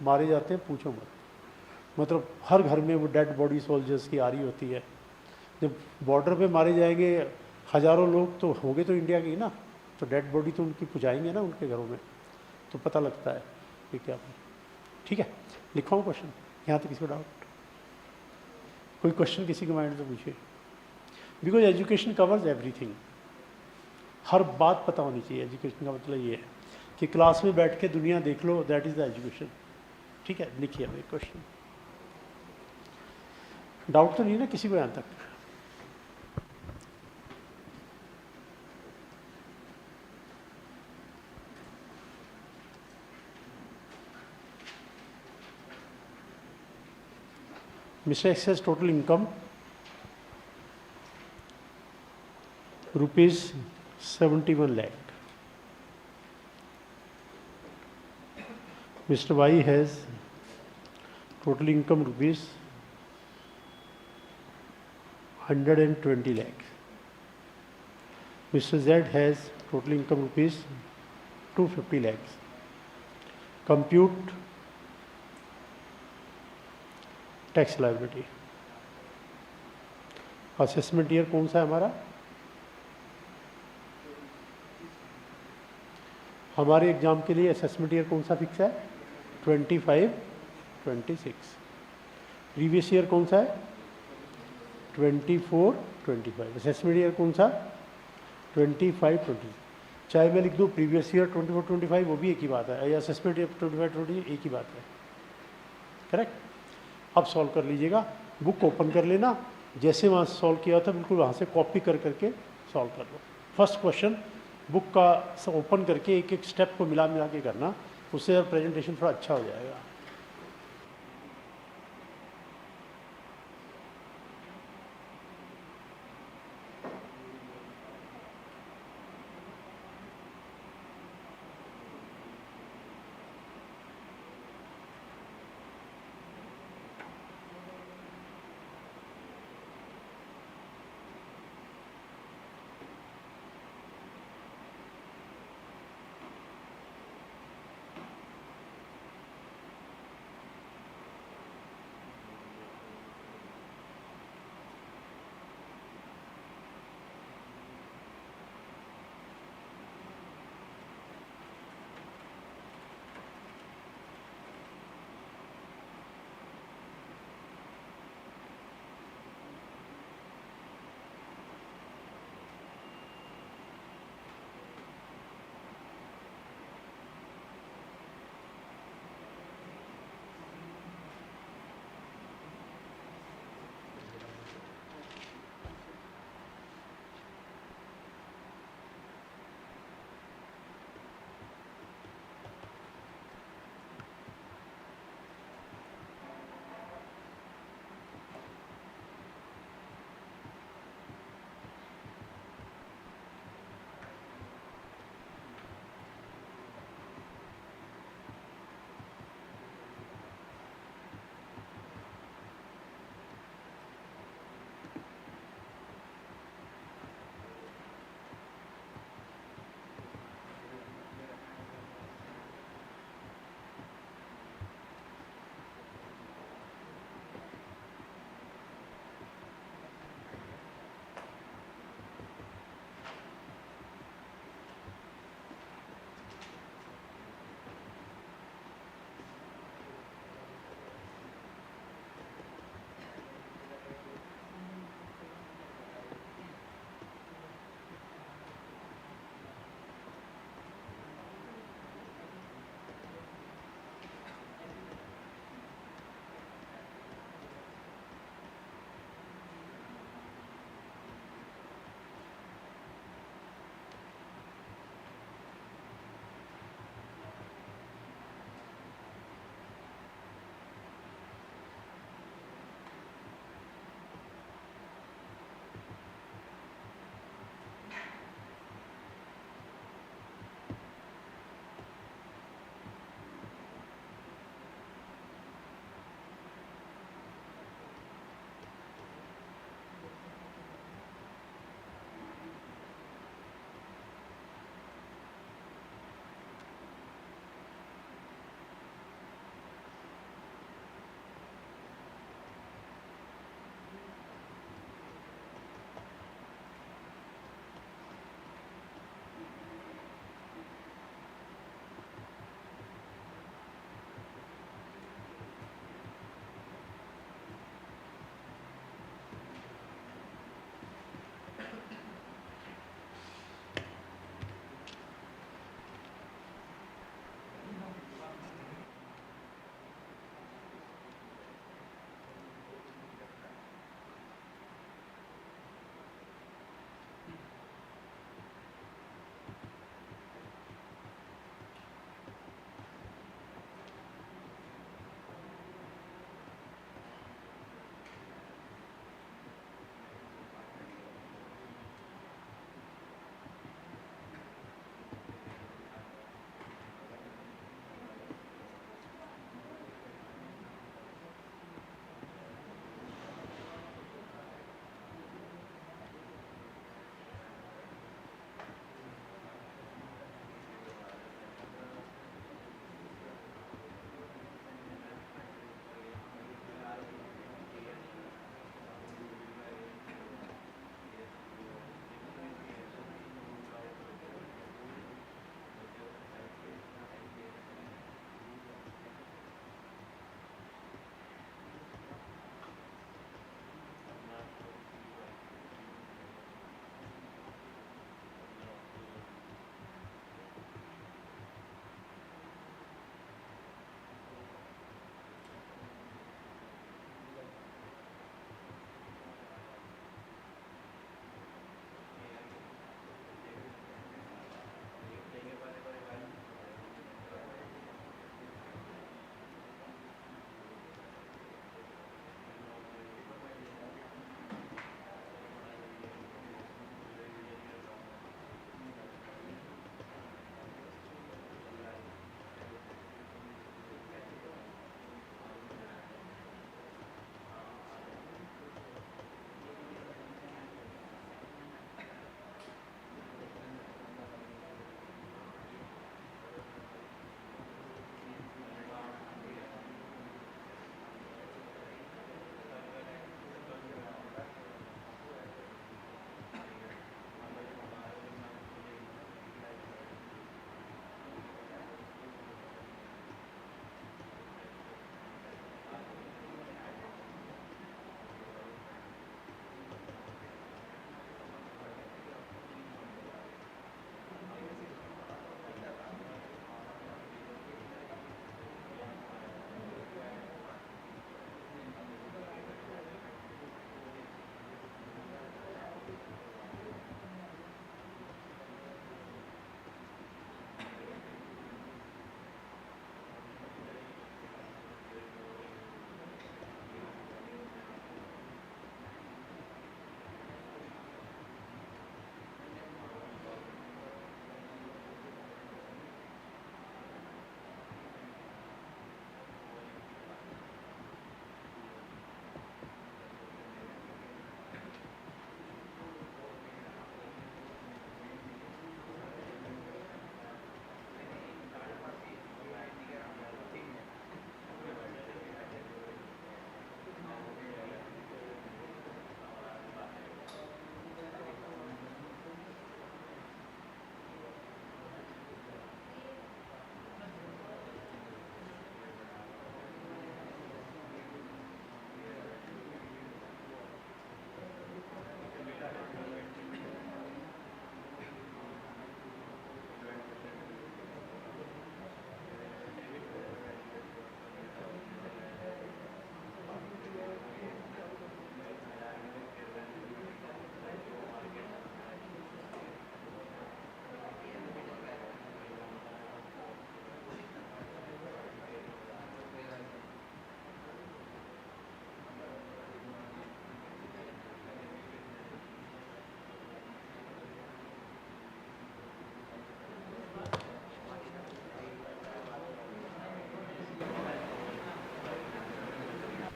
मारे जाते हैं पूछो मत। मतलब हर घर में वो डेड बॉडी सोल्जर्स की आ रही होती है, जब बॉर्डर पे मारे जाएंगे हज़ारों लोग तो होंगे तो इंडिया के ही ना, तो डेड बॉडी तो उनकी पुजाएंगे ना उनके घरों में, तो पता लगता है कि क्या। ठीक है, लिखा हूँ क्वेश्चन, यहाँ तक किसी को डाउट? कोई क्वेश्चन किसी के माइंड में पूछिए, बिकॉज एजुकेशन कवर्स एवरीथिंग, हर बात पता होनी चाहिए। एजुकेशन का मतलब ये है कि क्लास में बैठ के दुनिया देख लो, दैट इज़ द एजुकेशन। ठीक है, लिखिए अब एक क्वेश्चन। डाउट तो नहीं ना किसी को यहाँ तक? Mr. X has total income rupees 71 lakh. Mr. Y has total income rupees 120 lakh. Mr. Z has total income rupees 250 lakhs. Compute tax liability. Assessment year कौन सा है हमारा? हमारे एग्जाम के लिए असेसमेंट ईयर कौन सा फिक्स है? 25, 26। प्रीवियस ईयर कौन सा है? 24, 25। असेसमेंट ईयर कौन सा? 25, 26। चाहे मैं लिख दूँ प्रीवियस ईयर 24, 25, वो भी एक ही बात है, या असेसमेंट ईयर 25, 26 एक ही बात है। करेक्ट। अब सॉल्व कर लीजिएगा, बुक ओपन कर लेना, जैसे वहाँ सॉल्व किया था बिल्कुल वहाँ से कॉपी कर करके सॉल्व कर लो। फर्स्ट क्वेश्चन बुक का ओपन करके एक एक स्टेप को मिला मिला के करना, उससे प्रेजेंटेशन थोड़ा अच्छा हो जाएगा।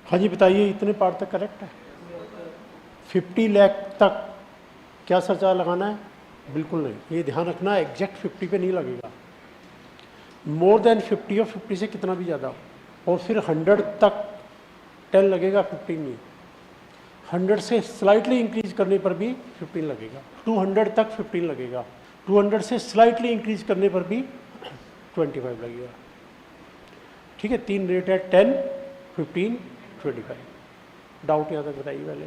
हाँ जी बताइए, इतने पार्ट तक करेक्ट है? 50 लाख तक क्या सरचार्ज लगाना है? बिल्कुल नहीं, ये ध्यान रखना एग्जैक्ट 50 पे नहीं लगेगा, मोर देन 50 और 50 से कितना भी ज़्यादा हो। और फिर 100 तक 10 लगेगा, 15 नहीं। 100 से स्लाइटली इंक्रीज करने पर भी 15 लगेगा, 200 तक 15 लगेगा, 200 से स्लाइटली इंक्रीज करने पर भी 25 लगेगा। ठीक है, 3 रेट है, 10, 15, 25। डाउट यहाँ तक बताइए पहले।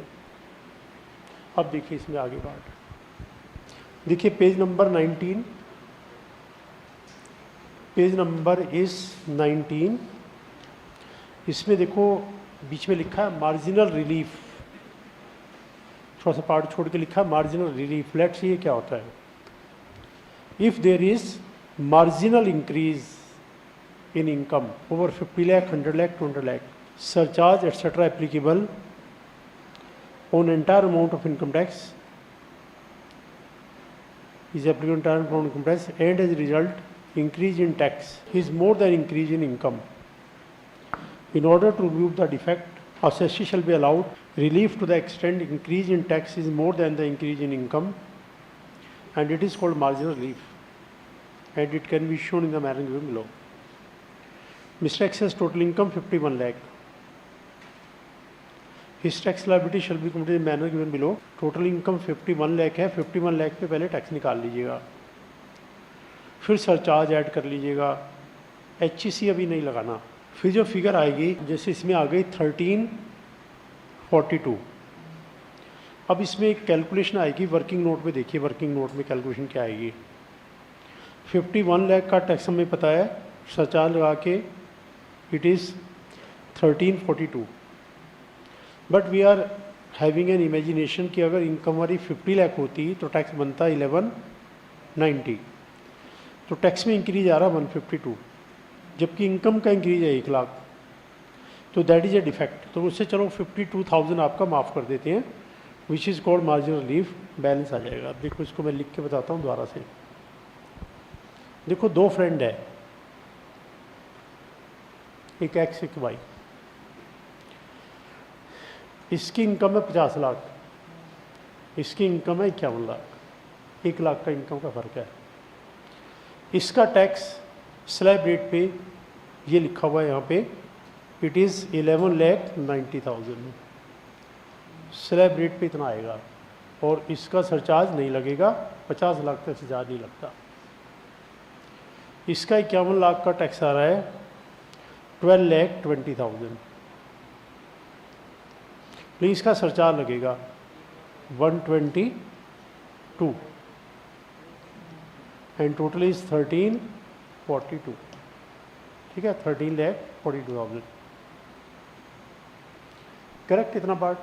अब देखिए इसमें आगे पार्ट, देखिए page number 19, page number is 19। इसमें देखो बीच में लिखा है मार्जिनल रिलीफ, थोड़ा सा पार्ट छोड़ के लिखा है मार्जिनल रिलीफ। लेट्स ये क्या होता है? If there is marginal increase in income over 50 lakh, 100 lakh, 200 lakh, surcharge etc. applicable on entire amount of income tax is applicable on entire amount of income tax, and as a result increase in tax is more than increase in income. In order to remove the defect, assessee shall be allowed relief to the extent increase in tax is more than the increase in income, and it is called marginal relief, and it can be shown in the manner given below. Mr. X has total income 51 lakh. His tax liability shall be computed in manner given below. Total income 51 lakh है, 51 लाख पे पहले tax निकाल लीजिएगा, फिर surcharge add कर लीजिएगा, HEC अभी नहीं लगाना। फिर जो फिगर आएगी, जैसे इसमें आ गई 1342। अब इसमें एक कैलकुलेशन आएगी वर्किंग नोट में, देखिए वर्किंग नोट में कैलकुलेशन क्या आएगी। 51 लाख का टैक्स हमें पता है, सरचार्ज लगा के it is 1342। But we are having an imagination कि अगर इनकम हमारी 50 लाख होती तो टैक्स बनता 1190, तो टैक्स में इंक्रीज आ रहा 152, जबकि इनकम का इंक्रीज है 1 लाख, तो दैट इज़ ए डिफेक्ट। तो उससे चलो 52,000 आपका माफ़ कर देते हैं, which is called marginal relief, balance आ जाएगा। देखो इसको मैं लिख के बताता हूँ दोबारा से। देखो 2 फ्रेंड है, एक एक्स एक वाई, इसकी इनकम है 50 लाख, इसकी इनकम है 51 लाख, 1 लाख का इनकम का फ़र्क है। इसका टैक्स स्लैब रेट पे ये लिखा हुआ है यहाँ पे, इट इज़ 11,90,000, स्लैब रेट पे इतना आएगा, और इसका सरचार्ज नहीं लगेगा, 50 लाख का सरचार्ज नहीं लगता। इसका 51 लाख का टैक्स आ रहा है 12,20,000, लेकिन इसका सरचार्ज लगेगा 122, एंड टोटल इज 1342। ठीक है, 13,42,000, करेक्ट इतना पार्ट।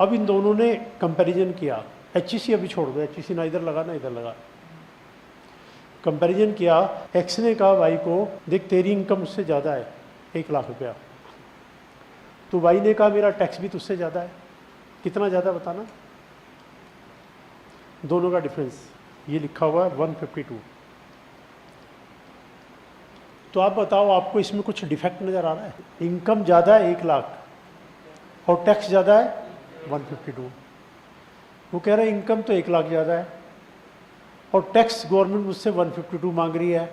अब इन दोनों ने कंपैरिजन किया, HEC अभी छोड़ दो, HEC ना इधर लगा ना इधर लगा। कंपैरिजन किया, एक्स ने कहा वाई को, देख तेरी इनकम उससे ज़्यादा है 1 लाख रुपया, तो वाई ने कहा मेरा टैक्स भी तुझसे ज़्यादा है, कितना ज़्यादा बताना। दोनों का डिफरेंस ये लिखा हुआ है 152। तो आप बताओ, आपको इसमें कुछ डिफेक्ट नज़र आ रहा है? इनकम ज़्यादा है 1 लाख और टैक्स ज़्यादा है 152। वो कह रहे हैं इनकम तो 1 लाख ज़्यादा है और टैक्स गवर्नमेंट मुझसे 152 मांग रही है,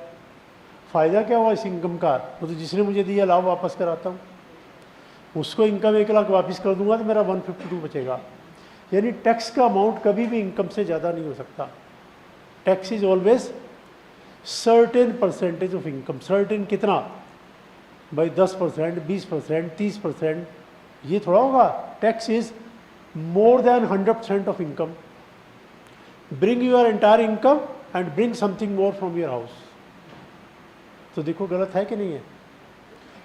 फ़ायदा क्या हुआ इस इनकम का? वो तो जिसने मुझे दिया लाभ वापस कराता हूँ, उसको इनकम 1 लाख वापस कर दूंगा तो मेरा 152 बचेगा। यानी टैक्स का अमाउंट कभी भी इनकम से ज़्यादा नहीं हो सकता। Tax is always certain percentage of income. Certain कितना भाई? 10%, 20%, 30%, ये थोड़ा होगा। Tax is more than 100% of income. Bring your entire income and bring something more from your house. तो देखो गलत है कि नहीं है?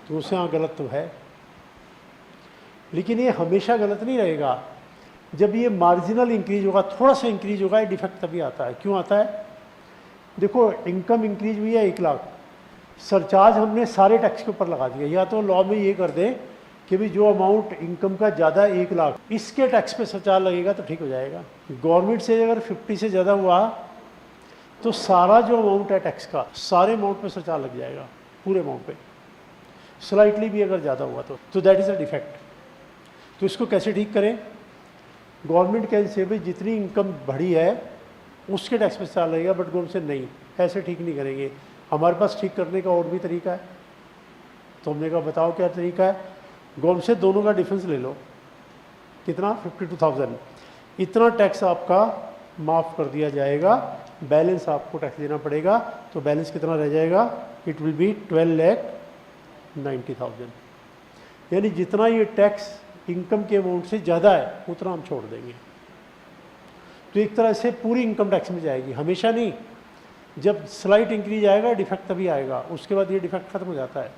तो उससे हाँ गलत तो है, लेकिन ये हमेशा गलत नहीं रहेगा। जब ये मार्जिनल इंक्रीज होगा, थोड़ा सा इंक्रीज होगा, ये डिफेक्ट तभी आता है। क्यों आता है? देखो इनकम इंक्रीज हुई है 1 लाख, सरचार्ज हमने सारे टैक्स के ऊपर लगा दिया। या तो लॉ में ये कर दें कि भाई जो अमाउंट इनकम का ज़्यादा है 1 लाख, इसके टैक्स पे सरचार्ज लगेगा तो ठीक हो जाएगा। गवर्नमेंट से अगर 50 से ज़्यादा हुआ तो सारा जो अमाउंट है टैक्स का, सारे अमाउंट पे सरचार्ज लग जाएगा, पूरे अमाउंट पे। स्लाइटली भी अगर ज़्यादा हुआ तो दैट इज़ अ डिफेक्ट। तो इसको कैसे ठीक करें? गवर्नमेंट कैन से भाई जितनी इनकम बढ़ी है उसके टैक्स पे साल लगेगा, बट गवर्नमेंट से नहीं, ऐसे ठीक नहीं करेंगे, हमारे पास ठीक करने का और भी तरीका है। तो हमने कहा बताओ क्या तरीका है? गवर्नमेंट से दोनों का डिफरेंस ले लो, कितना? 52,000, इतना टैक्स आपका माफ़ कर दिया जाएगा, बैलेंस आपको टैक्स देना पड़ेगा। तो बैलेंस कितना रह जाएगा? इट विल बी 12,90,000, यानी जितना ये टैक्स इनकम के अमाउंट से ज़्यादा है उतना हम छोड़ देंगे। तो एक तरह से पूरी इनकम टैक्स में जाएगी, हमेशा नहीं, जब स्लाइट इंक्रीज आएगा डिफेक्ट तभी आएगा, उसके बाद ये डिफेक्ट खत्म हो जाता है।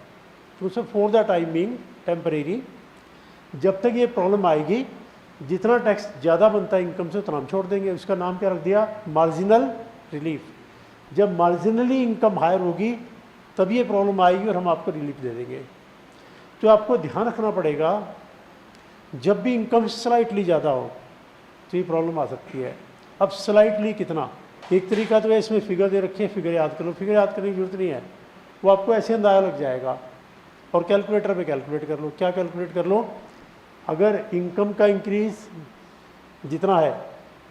तो उससे for the time being temporary, जब तक ये प्रॉब्लम आएगी जितना टैक्स ज़्यादा बनता है इनकम से उतना हम छोड़ देंगे। उसका नाम क्या रख दिया? Marginal relief. जब मार्जिनली इनकम हायर होगी तब ये प्रॉब्लम आएगी और हम आपको रिलीफ दे देंगे। तो आपको ध्यान रखना पड़ेगा, जब भी इनकम स्लाइटली ज़्यादा हो तो ये प्रॉब्लम आ सकती है। अब स्लाइटली कितना? एक तरीका तो है, इसमें फिगर दे रखी है, फिगर याद कर लो। फिगर याद करने की जरूरत नहीं है, वो आपको ऐसे अंदाजा लग जाएगा, और कैलकुलेटर पे कैलकुलेट कर लो। क्या कैलकुलेट कर लो? अगर इनकम का इंक्रीज जितना है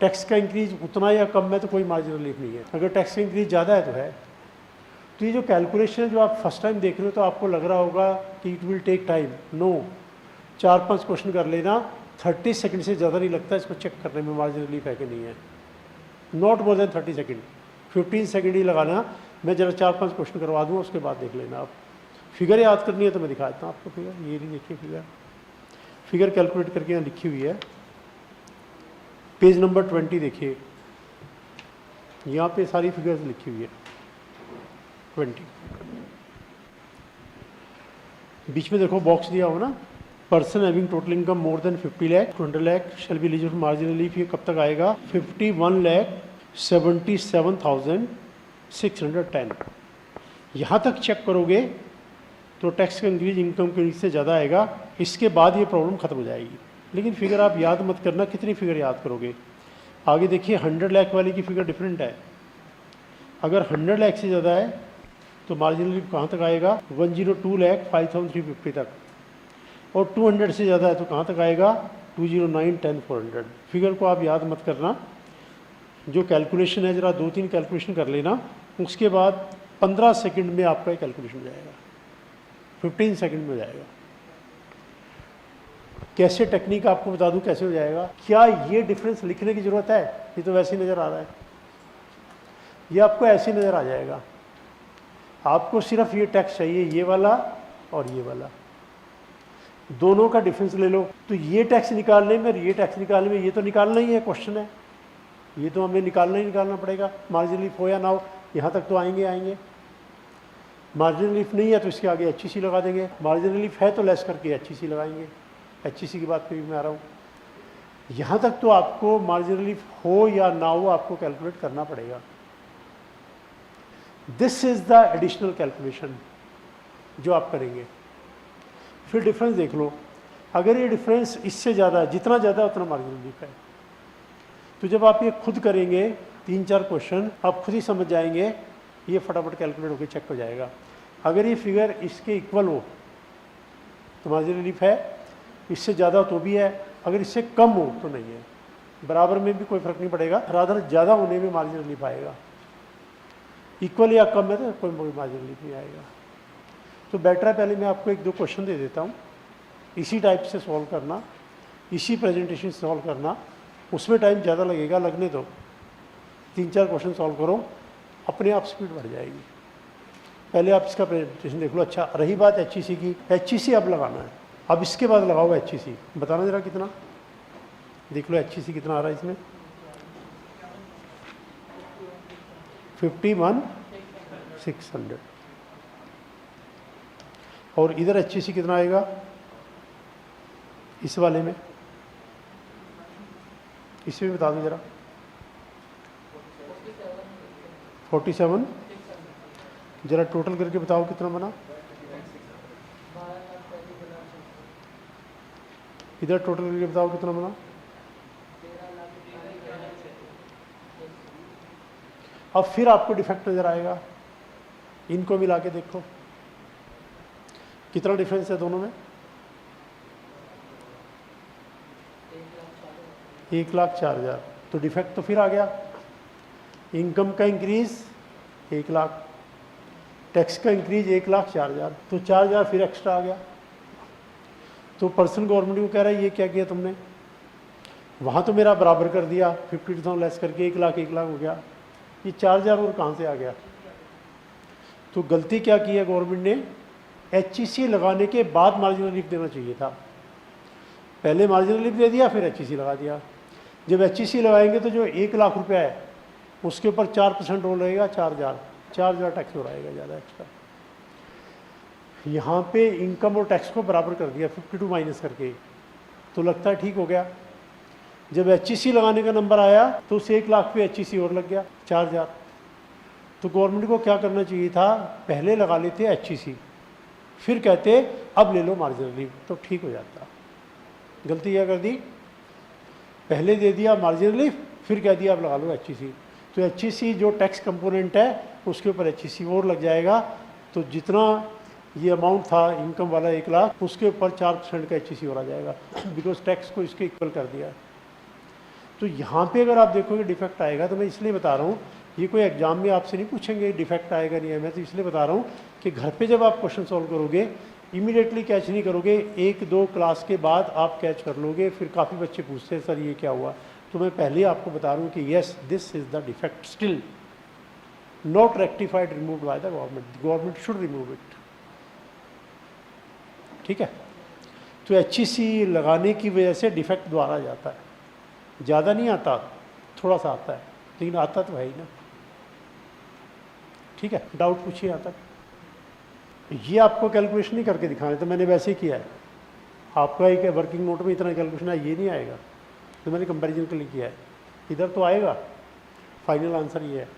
टैक्स का इंक्रीज उतना या कम है तो कोई मार्जिनल रिलीफ नहीं है, अगर टैक्स का इंक्रीज ज़्यादा है तो है। तो ये जो कैलकुलेशन है जो आप फर्स्ट टाइम देख रहे हो तो आपको लग रहा होगा कि it will take time. No, 4-5 question कर लेना, 30 सेकंड से ज़्यादा नहीं लगता इसको चेक करने में मार्जिनल रिलीफ है कि नहीं है। Not more than 30 second, 15 second ही लगाना। मैं जरा 4-5 क्वेश्चन करवा दूँ, उसके बाद देख लेना आप। फिगर याद करनी है तो मैं दिखा देता हूँ आपको फिगर। ये नहीं, देखिए फिगर कैलकुलेट करके यहाँ लिखी हुई है, पेज नंबर 20 देखिए, यहाँ पे सारी फिगर्स लिखी हुई है 20। बीच में देखो बॉक्स दिया हो ना, person having total income more than 50 lakh to 100 lakh shall be eligible for marginal relief. ये कब तक आएगा? 51,77,610। यहाँ तक चेक करोगे तो टैक्स का इंक्रीज इनकम के इंक्रीज से ज़्यादा आएगा, इसके बाद ये प्रॉब्लम खत्म हो जाएगी। लेकिन फिगर आप याद मत करना, कितनी फिगर याद करोगे? आगे देखिए 100 लाख वाली की फिगर डिफरेंट है। अगर 100 लाख से ज़्यादा है तो मार्जिनल रिलीफ कहाँ तक आएगा? 102,05,350 तक। और 200 से ज़्यादा है तो कहाँ तक आएगा? 209,10,400। फिगर को आप याद मत करना, जो कैलकुलेशन है ज़रा 2-3 कैलकुलेशन कर लेना, उसके बाद 15 सेकंड में आपका कैलकुलेशन हो जाएगा, 15 सेकंड में हो जाएगा। कैसे टेक्निक आपको बता दूं कैसे हो जाएगा। क्या ये डिफरेंस लिखने की ज़रूरत है? ये तो वैसे ही नज़र आ रहा है, ये आपको ऐसे नज़र आ जाएगा। आपको सिर्फ ये टैक्स चाहिए, ये वाला और ये वाला, दोनों का डिफरेंस ले लो। तो ये टैक्स निकालने में और ये टैक्स निकालने में ये तो निकालना ही है, क्वेश्चन है, ये तो हमें निकालना ही निकालना पड़ेगा। मार्जिनल रिलीफ हो या ना हो, यहाँ तक तो आएंगे। मार्जिनल रिलीफ नहीं है तो इसके आगे HEC लगा देंगे, मार्जिनल रिलीफ है तो लेस करके HEC लगाएंगे। HEC की बात पे भी मैं आ रहा हूँ। यहाँ तक तो आपको मार्जिनल रिलीफ हो या ना हो आपको कैलकुलेट करना पड़ेगा। This is the additional calculation जो आप करेंगे। फिर डिफरेंस देख लो, अगर ये डिफरेंस इससे ज़्यादा है, जितना ज़्यादा उतना मार्जिनल रिलीफ है, तो जब आप ये खुद करेंगे 3-4 क्वेश्चन आप खुद ही समझ जाएंगे, ये फटाफट कैलकुलेट होकर चेक हो जाएगा। अगर ये फिगर इसके इक्वल हो तो मार्जिनल रिलीफ है, इससे ज़्यादा तो भी है, अगर इससे कम हो तो नहीं है। बराबर में भी कोई फ़र्क नहीं पड़ेगा, रादर ज़्यादा होने में मार्जिनल रिलीफ आएगा, इक्वल या कम है तो कोई मार्जिनल रिलीफ नहीं आएगा। तो बेटर है पहले मैं आपको 1-2 क्वेश्चन दे देता हूँ, इसी टाइप से सॉल्व करना, इसी प्रेजेंटेशन से सॉल्व करना, उसमें टाइम ज़्यादा लगेगा, लगने दो। 3-4 क्वेश्चन सॉल्व करो, अपने आप स्पीड बढ़ जाएगी। पहले आप इसका प्रेजेंटेशन देख लो। अच्छा, रही बात HEC की, HEC अब लगाना है, अब इसके बाद लगाओ HEC, बताना जरा कितना, देख लो HEC कितना आ रहा है इसमें। 51,600। और इधर HEC कितना आएगा इस वाले में, इसमें बता दो जरा। 47, जरा टोटल करके बताओ कितना बना। इधर टोटल करके बताओ कितना बना। अब फिर आपको डिफेक्ट नजर आएगा, इनको मिला के देखो। कितना डिफरेंस है दोनों में? 1,04,000। तो डिफेक्ट तो फिर आ गया। इनकम का इंक्रीज 1 लाख, टैक्स का इंक्रीज 1,04,000, तो 4,000 फिर एक्स्ट्रा आ गया। तो पर्सन गवर्नमेंट को कह रहा है ये क्या किया तुमने? वहाँ तो मेरा बराबर कर दिया, 52,000 लेस करके 1 लाख हो गया, ये 4,000 और कहाँ से आ गया? तो गलती क्या की है गवर्नमेंट ने? HEC लगाने के बाद मार्जिनल रिलीफ देना चाहिए था। पहले मार्जिनल रिलीफ दे दिया, फिर HEC लगा दिया। जब HEC लगाएंगे तो जो 1 लाख रुपया है उसके ऊपर 4% रोल रहेगा, 4,000 टैक्स हो रहेगा ज़्यादा एक्स्ट्रा। यहाँ पे इनकम और टैक्स को बराबर कर दिया 52 माइनस करके, तो लगता है ठीक हो गया। जब HEC लगाने का नंबर आया तो उस 1 लाख पे HEC और लग गया 4,000। तो गवर्नमेंट को क्या करना चाहिए था? पहले लगा लेते HEC, फिर कहते अब ले लो मार्जिनल रिलीफ, तो ठीक हो जाता। गलती क्या कर दी? पहले दे दिया मार्जिनल रिलीफ, फिर कह दिया अब लगा लो HEC। तो HEC जो टैक्स कंपोनेंट है उसके ऊपर HEC और लग जाएगा, तो जितना ये अमाउंट था इनकम वाला 1 लाख, उसके ऊपर 4% का HEC और आ जाएगा, बिकॉज टैक्स को इसके इक्वल कर दिया। तो यहाँ पे अगर आप देखोगे डिफेक्ट आएगा, तो मैं इसलिए बता रहा हूँ, ये कोई एग्जाम में आपसे नहीं पूछेंगे डिफेक्ट आएगा नहीं है, मैं तो इसलिए बता रहा हूँ कि घर पे जब आप क्वेश्चन सॉल्व करोगे इमीडिएटली कैच नहीं करोगे, 1-2 क्लास के बाद आप कैच कर लोगे। फिर काफ़ी बच्चे पूछते हैं सर ये क्या हुआ, तो मैं पहले आपको बता रहा हूँ कि yes this is the defect, still not rectified, removed by the government, government should remove it. ठीक है, तो HEC लगाने की वजह से डिफेक्ट द्वारा आ जाता है, ज़्यादा नहीं आता, थोड़ा सा आता है, लेकिन आता तो है ही ना। ठीक है, डाउट पूछिए यहाँ तक। ये आपको कैलकुलेशन नहीं करके दिखाना, तो मैंने वैसे ही किया है। आपका एक वर्किंग नोट में इतना कैलकुलेशन है, ये नहीं आएगा, तो मैंने कंपैरिजन के लिए किया है। इधर तो आएगा, फाइनल आंसर ये है,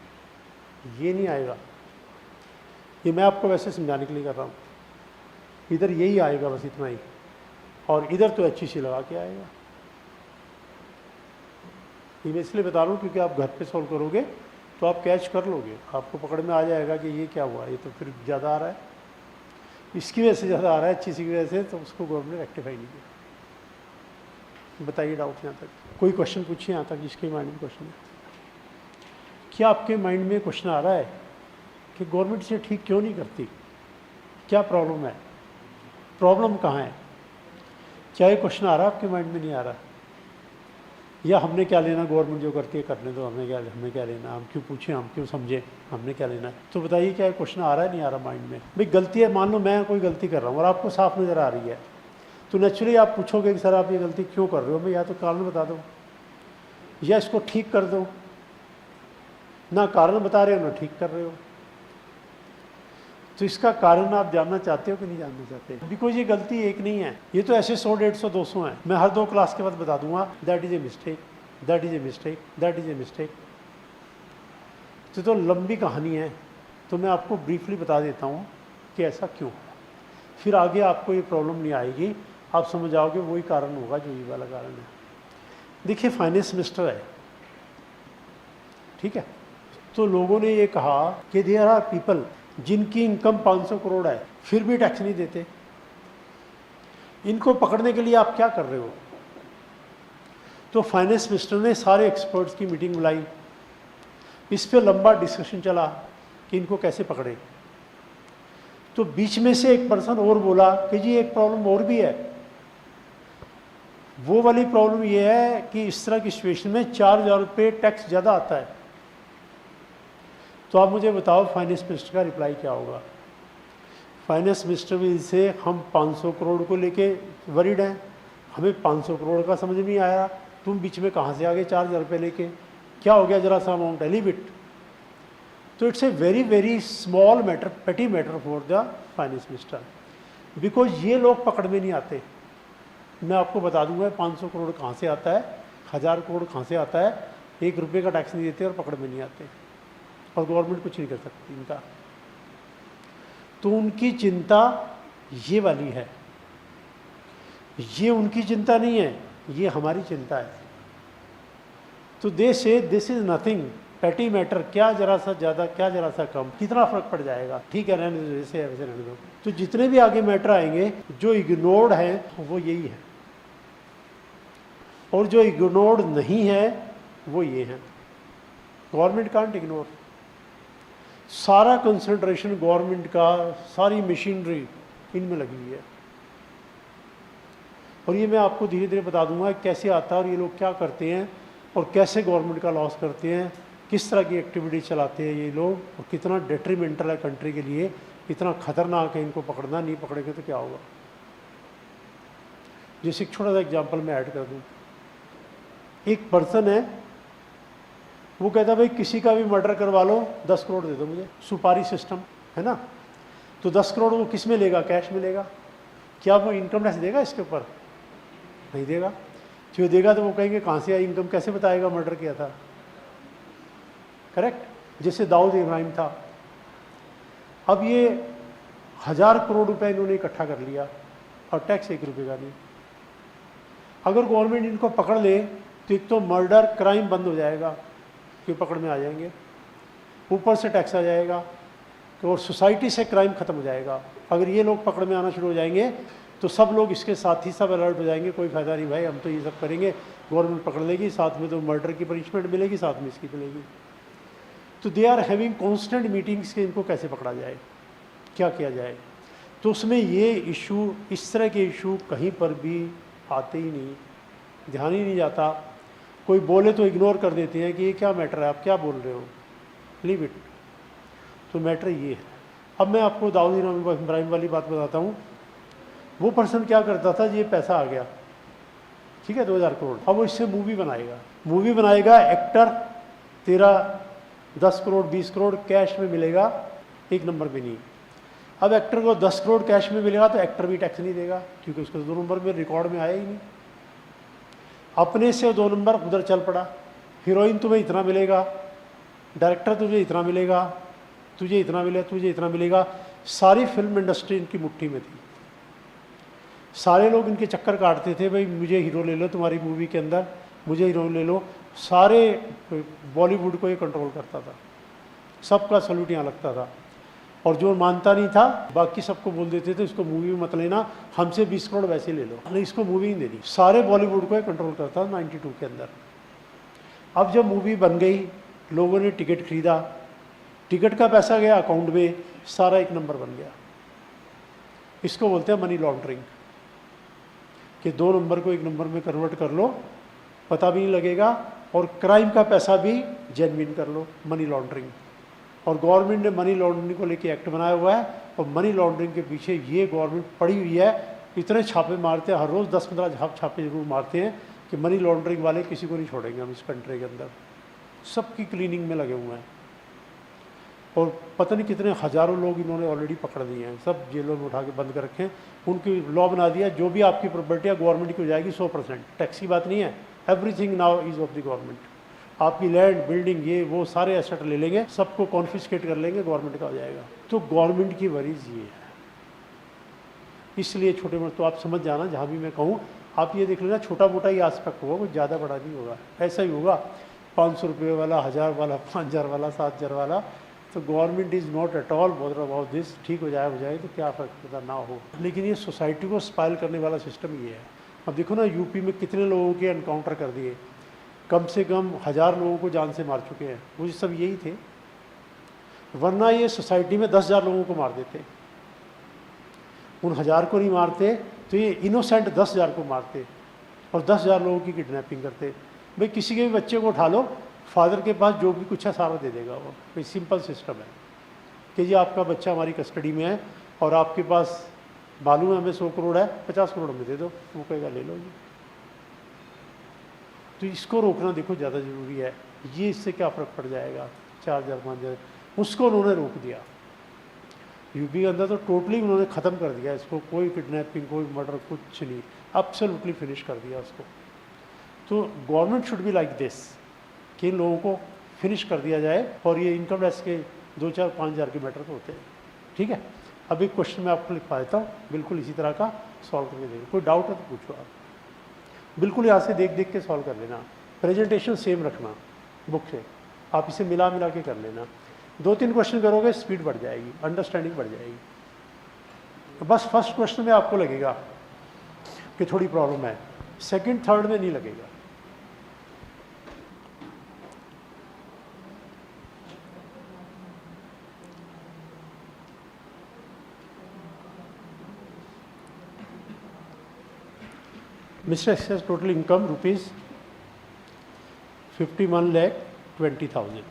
ये नहीं आएगा। ये मैं आपको वैसे समझाने के लिए कर रहा हूँ, इधर यही आएगा बस इतना ही, और इधर तो HEC लगा के आएगा। ये मैं इसलिए बता रहा हूँ क्योंकि आप घर पे सॉल्व करोगे तो आप कैच कर लोगे, आपको पकड़ में आ जाएगा कि ये क्या हुआ, ये तो फिर ज़्यादा आ रहा है, इसकी वजह से ज़्यादा आ रहा है, HEC की वजह से, तो उसको गवर्नमेंट ने रेक्टिफाई नहीं किया। बताइए डाउट यहाँ तक, कोई क्वेश्चन पूछिए यहाँ तक जिसके माइंड में क्वेश्चन है। क्या आपके माइंड में क्वेश्चन आ रहा है कि गवर्नमेंट से ठीक क्यों नहीं करती, क्या प्रॉब्लम है, प्रॉब्लम कहाँ है? क्या ये क्वेश्चन आ रहा है आपके माइंड में? नहीं आ रहा? या हमने क्या लेना, गवर्नमेंट जो करती है करने दो, हमें क्या लेना, हम क्यों पूछें, हम क्यों समझें, हमने क्या लेना है? तो बताइए क्या क्वेश्चन आ रहा है नहीं आ रहा माइंड में? भाई गलती है, मान लो मैं कोई गलती कर रहा हूँ और आपको साफ नज़र आ रही है, तो नेचुरली आप पूछोगे कि सर आप ये गलती क्यों कर रहे हो? मैं या तो कारण बता दो या इसको ठीक कर दो। ना कारण बता रहे हो ना ठीक कर रहे हो, तो इसका कारण आप जानना चाहते हो कि नहीं जानना चाहते? बिकॉज ये गलती एक नहीं है, ये तो ऐसे 100, 150, 200 हैं। मैं हर 2 क्लास के बाद बता दूंगा that is a mistake, that is a mistake, that is a mistake. तो लंबी कहानी है, तो मैं आपको ब्रीफली बता देता हूँ कि ऐसा क्यों, फिर आगे आपको ये प्रॉब्लम नहीं आएगी, आप समझ आओगे वही कारण होगा जो ये वाला कारण है। देखिए फाइनेंस मिनिस्टर है, ठीक है, तो लोगों ने ये कहा कि देयर आर पीपल जिनकी इनकम 500 करोड़ है फिर भी टैक्स नहीं देते, इनको पकड़ने के लिए आप क्या कर रहे हो? तो फाइनेंस मिनिस्टर ने सारे एक्सपर्ट्स की मीटिंग बुलाई, इस पे लंबा डिस्कशन चला कि इनको कैसे पकड़े। तो बीच में से एक पर्सन और बोला कि जी एक प्रॉब्लम और भी है, वो वाली प्रॉब्लम ये है कि इस तरह की सिचुएशन में 4,000 रुपये टैक्स ज़्यादा आता है। तो आप मुझे बताओ फाइनेंस मिनिस्टर का रिप्लाई क्या होगा? फाइनेंस मिनिस्टर भी से हम 500 करोड़ को लेके वरीड हैं, हमें 500 करोड़ का समझ नहीं आया, तुम बीच में कहाँ से आ गए 4,000 रुपये लेके, क्या हो गया जरा सा अमाउंट है, लीव इट। तो it's a very very small matter, petty matter for the finance minister, because ये लोग पकड़ में नहीं आते। मैं आपको बता दूंगा 500 करोड़ कहाँ से आता है, 1000 करोड़ कहाँ से आता है, 1 रुपये का टैक्स नहीं देते और पकड़ में नहीं आते, और गवर्नमेंट कुछ नहीं कर सकती इनका। तो उनकी चिंता ये वाली है, ये उनकी चिंता नहीं है, ये हमारी चिंता है। तो they say this is nothing petty matter, क्या जरा सा ज़्यादा क्या जरा सा कम, कितना फ़र्क पड़ जाएगा, ठीक है रहने दो, जैसे है वैसे रहने दो। तो जितने भी आगे मैटर आएंगे जो इग्नोर्ड हैं वो यही है, और जो इग्नोर्ड नहीं है वो ये हैं। गवर्नमेंट कांट इग्नोर, सारा कंसंट्रेशन गवर्नमेंट का, सारी मशीनरी इनमें लगी हुई है। और ये मैं आपको धीरे धीरे बता दूंगा कैसे आता है और ये लोग क्या करते हैं और कैसे गवर्नमेंट का लॉस करते हैं, किस तरह की एक्टिविटी चलाते हैं ये लोग, और कितना डेट्रीमेंटल है कंट्री के लिए, कितना खतरनाक है। इनको पकड़ना, नहीं पकड़ेंगे तो क्या होगा। जैसे एक छोटा सा एग्जाम्पल मैं ऐड कर दूँ। एक पर्सन है, वो कहता है भाई किसी का भी मर्डर करवा लो, 10 करोड़ दे दो मुझे, सुपारी सिस्टम है ना। तो 10 करोड़ वो किस में लेगा, कैश में लेगा। क्या वो इनकम टैक्स देगा इसके ऊपर? नहीं देगा। जो देगा तो वो कहेंगे कहाँ से आई इनकम, कैसे बताएगा मर्डर किया था, करेक्ट। जैसे दाऊद इब्राहिम था, अब ये 1000 करोड़ रुपए इन्होंने इकट्ठा कर लिया और टैक्स 1 रुपये का नहीं। अगर गवर्नमेंट इनको पकड़ ले तो एक तो मर्डर क्राइम बंद हो जाएगा कि पकड़ में आ जाएंगे, ऊपर से टैक्स आ जाएगा, तो और सोसाइटी से क्राइम खत्म हो जाएगा। अगर ये लोग पकड़ में आना शुरू हो जाएंगे तो सब लोग इसके साथ ही सब अलर्ट हो जाएंगे, कोई फ़ायदा नहीं भाई, हम तो ये सब करेंगे, गवर्नमेंट पकड़ लेगी, साथ में तो मर्डर की पनिशमेंट मिलेगी, साथ में इसकी मिलेगी। तो they are having constant meetings के इनको कैसे पकड़ा जाए, क्या किया जाए। तो उसमें ये इशू, इस तरह के इशू कहीं पर भी आते ही नहीं, ध्यान ही नहीं जाता। कोई बोले तो इग्नोर कर देते हैं कि ये क्या मैटर है, आप क्या बोल रहे हो, लीव इट। तो मैटर ये है। अब मैं आपको दाऊद इब्राहिम वाली बात बताता हूँ। वो पर्सन क्या करता था, ये पैसा आ गया, ठीक है 2000 करोड़, अब वो इससे मूवी बनाएगा, एक्टर तेरा 10 करोड़ 20 करोड़ कैश में मिलेगा, 1 नंबर पे नहीं। अब एक्टर को 10 करोड़ कैश में मिलेगा तो एक्टर भी टैक्स नहीं देगा, क्योंकि उसका 2 नंबर में रिकॉर्ड में आया ही नहीं। अपने से 2 नंबर उधर चल पड़ा। हीरोइन तुम्हें इतना मिलेगा, डायरेक्टर तुझे इतना मिलेगा, तुझे इतना मिलेगा, तुझे इतना मिलेगा। सारी फिल्म इंडस्ट्री इनकी मुट्ठी में थी, सारे लोग इनके चक्कर काटते थे, भाई मुझे हीरो ले लो तुम्हारी मूवी के अंदर, मुझे हीरो ले लो। सारे बॉलीवुड को ये कंट्रोल करता था, सबका सल्यूट यहाँ लगता था। और जो मानता नहीं था बाकी सबको बोल देते थे इसको मूवी मत लेना, हमसे 20 करोड़ वैसे ले लो, नहीं इसको मूवी नहीं देनी। सारे बॉलीवुड को ये कंट्रोल करता था 92 के अंदर। अब जब मूवी बन गई, लोगों ने टिकट खरीदा, टिकट का पैसा गया अकाउंट में, सारा 1 नंबर बन गया। इसको बोलते हैं मनी लॉन्ड्रिंग, कि 2 नंबर को 1 नंबर में कन्वर्ट कर लो, पता भी नहीं लगेगा, और क्राइम का पैसा भी जेन्युइन कर लो, मनी लॉन्ड्रिंग। और गवर्नमेंट ने मनी लॉन्ड्रिंग को लेके एक्ट बनाया हुआ है, और मनी लॉन्ड्रिंग के पीछे ये गवर्नमेंट पड़ी हुई है। इतने छापे मारते हैं, हर रोज़ 10-15 छापे जरूर मारते हैं कि मनी लॉन्ड्रिंग वाले किसी को नहीं छोड़ेंगे हम इस कंट्री के अंदर। सबकी क्लीनिंग में लगे हुए हैं, और पता नहीं कितने हज़ारों लोग इन्होंने ऑलरेडी पकड़ दिए हैं, सब जेलों में उठा के बंद कर रखे हैं। उनकी लॉ बना दिया, जो भी आपकी प्रॉपर्टी है गवर्नमेंट की हो जाएगी 100%, टैक्स की बात नहीं है, everything now is of the government. आपकी लैंड, बिल्डिंग, ये वो सारे एसेट ले लेंगे, सबको कॉन्फिस्केट कर लेंगे, गवर्नमेंट का हो जाएगा। तो गवर्नमेंट की वरीज ये है। इसलिए छोटे मोटे तो आप समझ जाना, जहाँ भी मैं कहूँ आप ये देख लेना, छोटा मोटा ही आस्पेक्ट होगा, कुछ ज़्यादा बड़ा नहीं होगा। ऐसा ही होगा 500 रुपये वाला, 1000 वाला, 5000 वाला, 7000 वाला। तो government is not at all bother about this. ठीक हो जाए तो क्या फ़र्क पड़ता, ना हो। लेकिन ये सोसाइटी को स्पाइल करने वाला सिस्टम ये है। अब देखो ना, यूपी में कितने लोगों के एनकाउंटर कर दिए, कम से कम 1000 लोगों को जान से मार चुके हैं, वो सब यही थे। वरना ये सोसाइटी में 10,000 लोगों को मार देते, उन 1000 को नहीं मारते तो ये इनोसेंट 10,000 को मारते, और 10,000 लोगों की किडनैपिंग करते। भाई किसी के भी बच्चे को उठा लो, फादर के पास जो भी कुछ है सारा दे देगा वो। कोई सिंपल सिस्टम है कि जी आपका बच्चा हमारी कस्टडी में है, और आपके पास मालूम है हमें 100 करोड़ है, 50 करोड़ में दे दो, वो कहेगा ले लो जी। तो इसको रोकना देखो ज़्यादा ज़रूरी है। ये इससे क्या फ़र्क पड़ जाएगा, 4000 5000, उसको उन्होंने रोक दिया। यूपी के अंदर तो टोटली उन्होंने ख़त्म कर दिया इसको, कोई किडनैपिंग, कोई मर्डर, कुछ नहीं, एब्सोल्युटली फिनिश कर दिया उसको। तो government should be like this, कि इन लोगों को फिनिश कर दिया जाए। और ये इनकम टैक्स के 2-4-5 हज़ार के मैटर तो होते हैं। ठीक है, अब एक क्वेश्चन मैं आपको लिखवा देता हूँ, बिल्कुल इसी तरह का सॉल्व करके देंगे। कोई डाउट है तो पूछो आप, बिल्कुल यहाँ से देख देख के सॉल्व कर लेना। प्रेजेंटेशन सेम रखना बुक से, आप इसे मिला मिला के कर लेना। 2-3 क्वेश्चन करोगे स्पीड बढ़ जाएगी, अंडरस्टैंडिंग बढ़ जाएगी। बस फर्स्ट क्वेश्चन में आपको लगेगा कि थोड़ी प्रॉब्लम है, सेकंड थर्ड में नहीं लगेगा। Mr. X has total income rupees 51,20,000.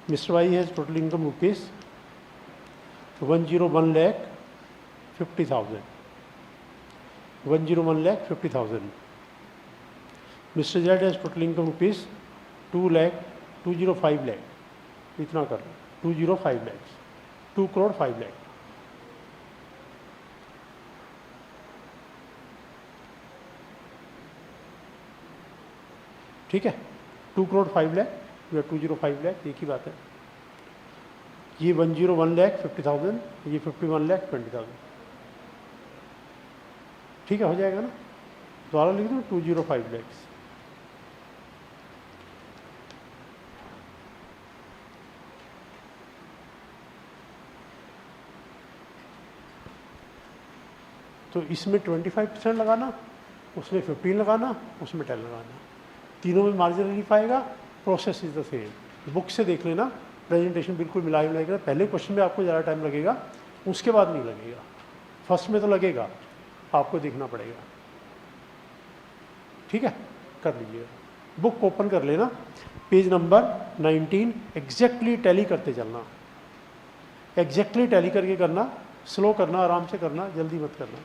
Mr. Y has total income rupees 101,50,000. 101,50,000. Mr. Z has total income rupees 205 lakh. इतना कर लो, 205 lakhs, 2 crore 5 lakh. ठीक है, 2 crore 5 lakh या 205 lakh एक ही बात है। ये 101,50,000, ये 51,20,000। ठीक है, हो जाएगा ना। दोबारा लिख दो 205 lakhs। तो इसमें 25% लगाना, उसमें 15 लगाना, उसमें 10 लगाना, तीनों में मार्जिन रिलीफ आएगा। Process is the same. Book से देख लेना, प्रेजेंटेशन बिल्कुल मिलाई मिलाएगा। पहले क्वेश्चन में आपको ज़्यादा टाइम लगेगा, उसके बाद नहीं लगेगा। फर्स्ट में तो लगेगा, आपको देखना पड़ेगा। ठीक है, कर लीजिएगा। बुक ओपन कर लेना, पेज नंबर 19, एग्जैक्टली टैली करते चलना। एग्जैक्टली टैली करके करना, स्लो करना, आराम से करना, जल्दी मत करना।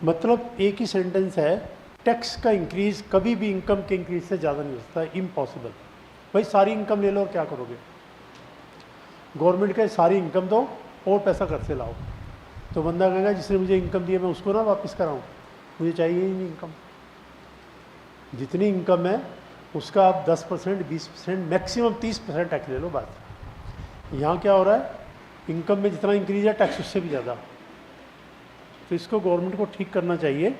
मतलब एक ही सेंटेंस है, टैक्स का इंक्रीज कभी भी इनकम के इंक्रीज से ज़्यादा नहीं हो सकता, इम्पॉसिबल। भाई सारी इनकम ले लो और क्या करोगे? गवर्नमेंट का सारी इनकम दो और पैसा घर से लाओ, तो बंदा कहेगा जिसने मुझे इनकम दी है मैं उसको ना वापस कराऊँ, मुझे चाहिए ही नहीं इनकम। जितनी इनकम है उसका आप 10%, 20%, मैक्सिमम 30% टैक्स ले लो बात। यहाँ क्या हो रहा है, इनकम में जितना इंक्रीज है टैक्स उससे भी ज़्यादा। तो इसको गवर्नमेंट को ठीक करना चाहिए।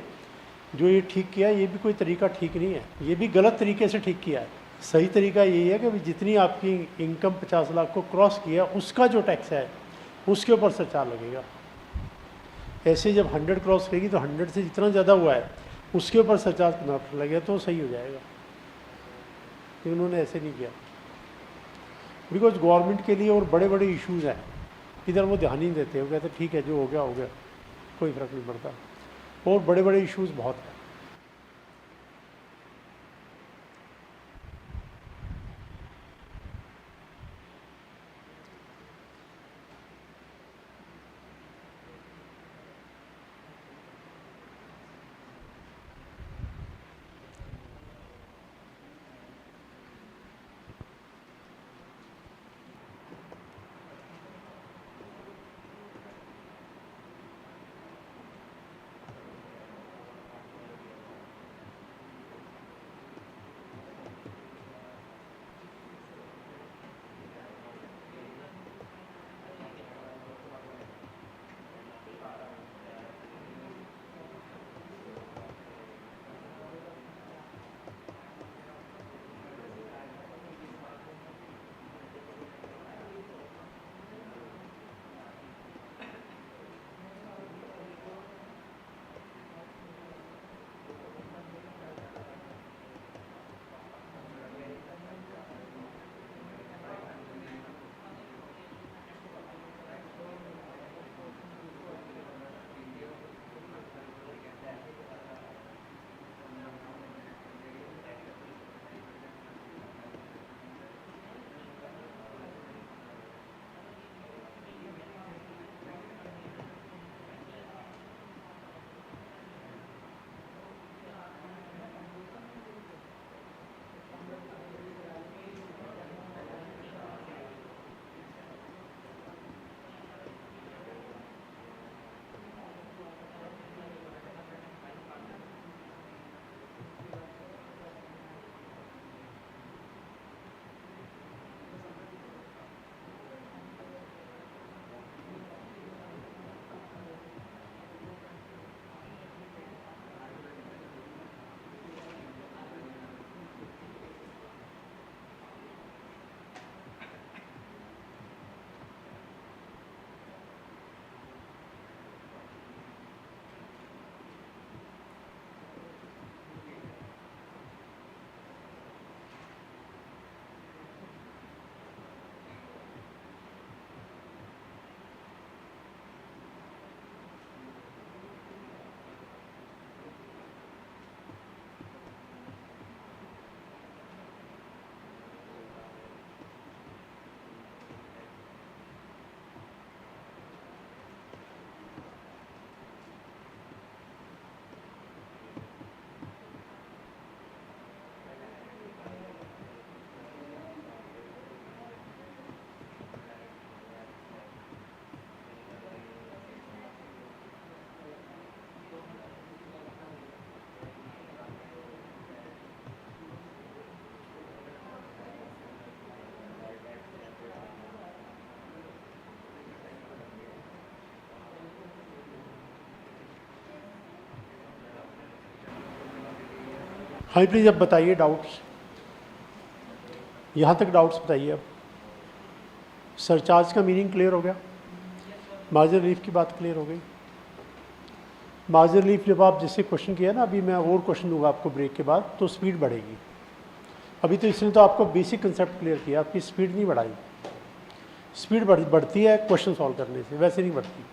जो ये ठीक किया ये भी कोई तरीका ठीक नहीं है, ये भी गलत तरीके से ठीक किया है। सही तरीका यही है कि जितनी आपकी इनकम 50 लाख को क्रॉस किया उसका जो टैक्स है उसके ऊपर सरचार्ज लगेगा। ऐसे जब 100 क्रॉस करेगी तो 100 से जितना ज़्यादा हुआ है उसके ऊपर सरचार्ज करना लगेगा तो सही हो जाएगा। लेकिन उन्होंने ऐसे नहीं किया, बिकॉज गवर्नमेंट के लिए और बड़े बड़े इश्यूज़ हैं, इधर वो ध्यान ही नहीं देते। वो कहते ठीक है जो हो गया, कोई फ़र्क नहीं पड़ता, और बड़े बड़े इश्यूज़ बहुत हैं। हाँ प्लीज़ अब बताइए डाउट्स, यहाँ तक डाउट्स बताइए। अब सरचार्ज का मीनिंग क्लियर हो गया, मार्जिनल रिलीफ की बात क्लियर हो गई। मार्जिनल रिलीफ जब आप जैसे क्वेश्चन किया ना, अभी मैं और क्वेश्चन दूंगा आपको ब्रेक के बाद, तो स्पीड बढ़ेगी। अभी तो इसने तो आपको बेसिक कंसेप्ट क्लियर किया, आपकी स्पीड नहीं बढ़ाई। स्पीड बढ़ती है क्वेश्चन सॉल्व करने से, वैसे नहीं बढ़ती।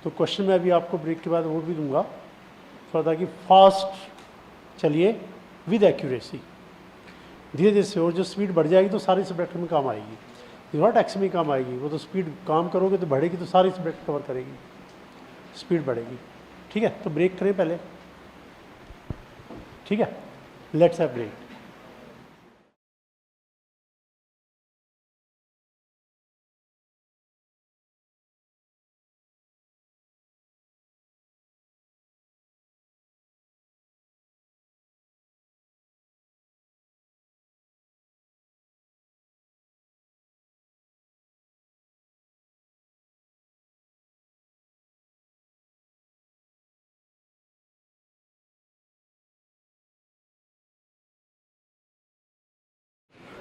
तो क्वेश्चन मैं अभी आपको ब्रेक के बाद और भी दूंगा थोड़ा, ताकि फास्ट चलिए विद एक्यूरेसी, धीरे धीरे से, और जो स्पीड बढ़ जाएगी तो सारे सब्जेक्ट में काम आएगी, जो टैक्स में काम आएगी। वो तो स्पीड काम करोगे तो बढ़ेगी तो सारी सब्जेक्ट कवर करेगी, स्पीड बढ़ेगी। ठीक है, तो ब्रेक करें पहले। ठीक है, लेट्स हैव ब्रेक।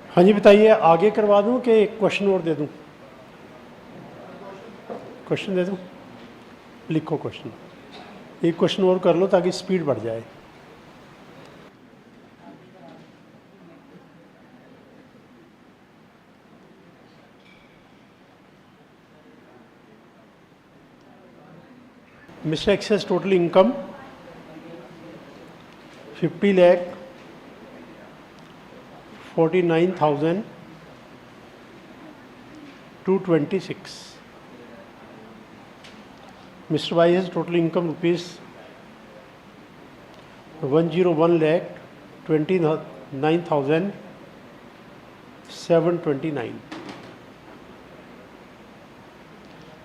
हाँ जी बताइए, आगे करवा दूं कि क्वेश्चन और दे दूं? क्वेश्चन दे दूं? लिखो क्वेश्चन, एक क्वेश्चन और कर लो ताकि स्पीड बढ़ जाए। Mister X's total income 50,49,226. Mr. Y has total income rupees 101,29,729.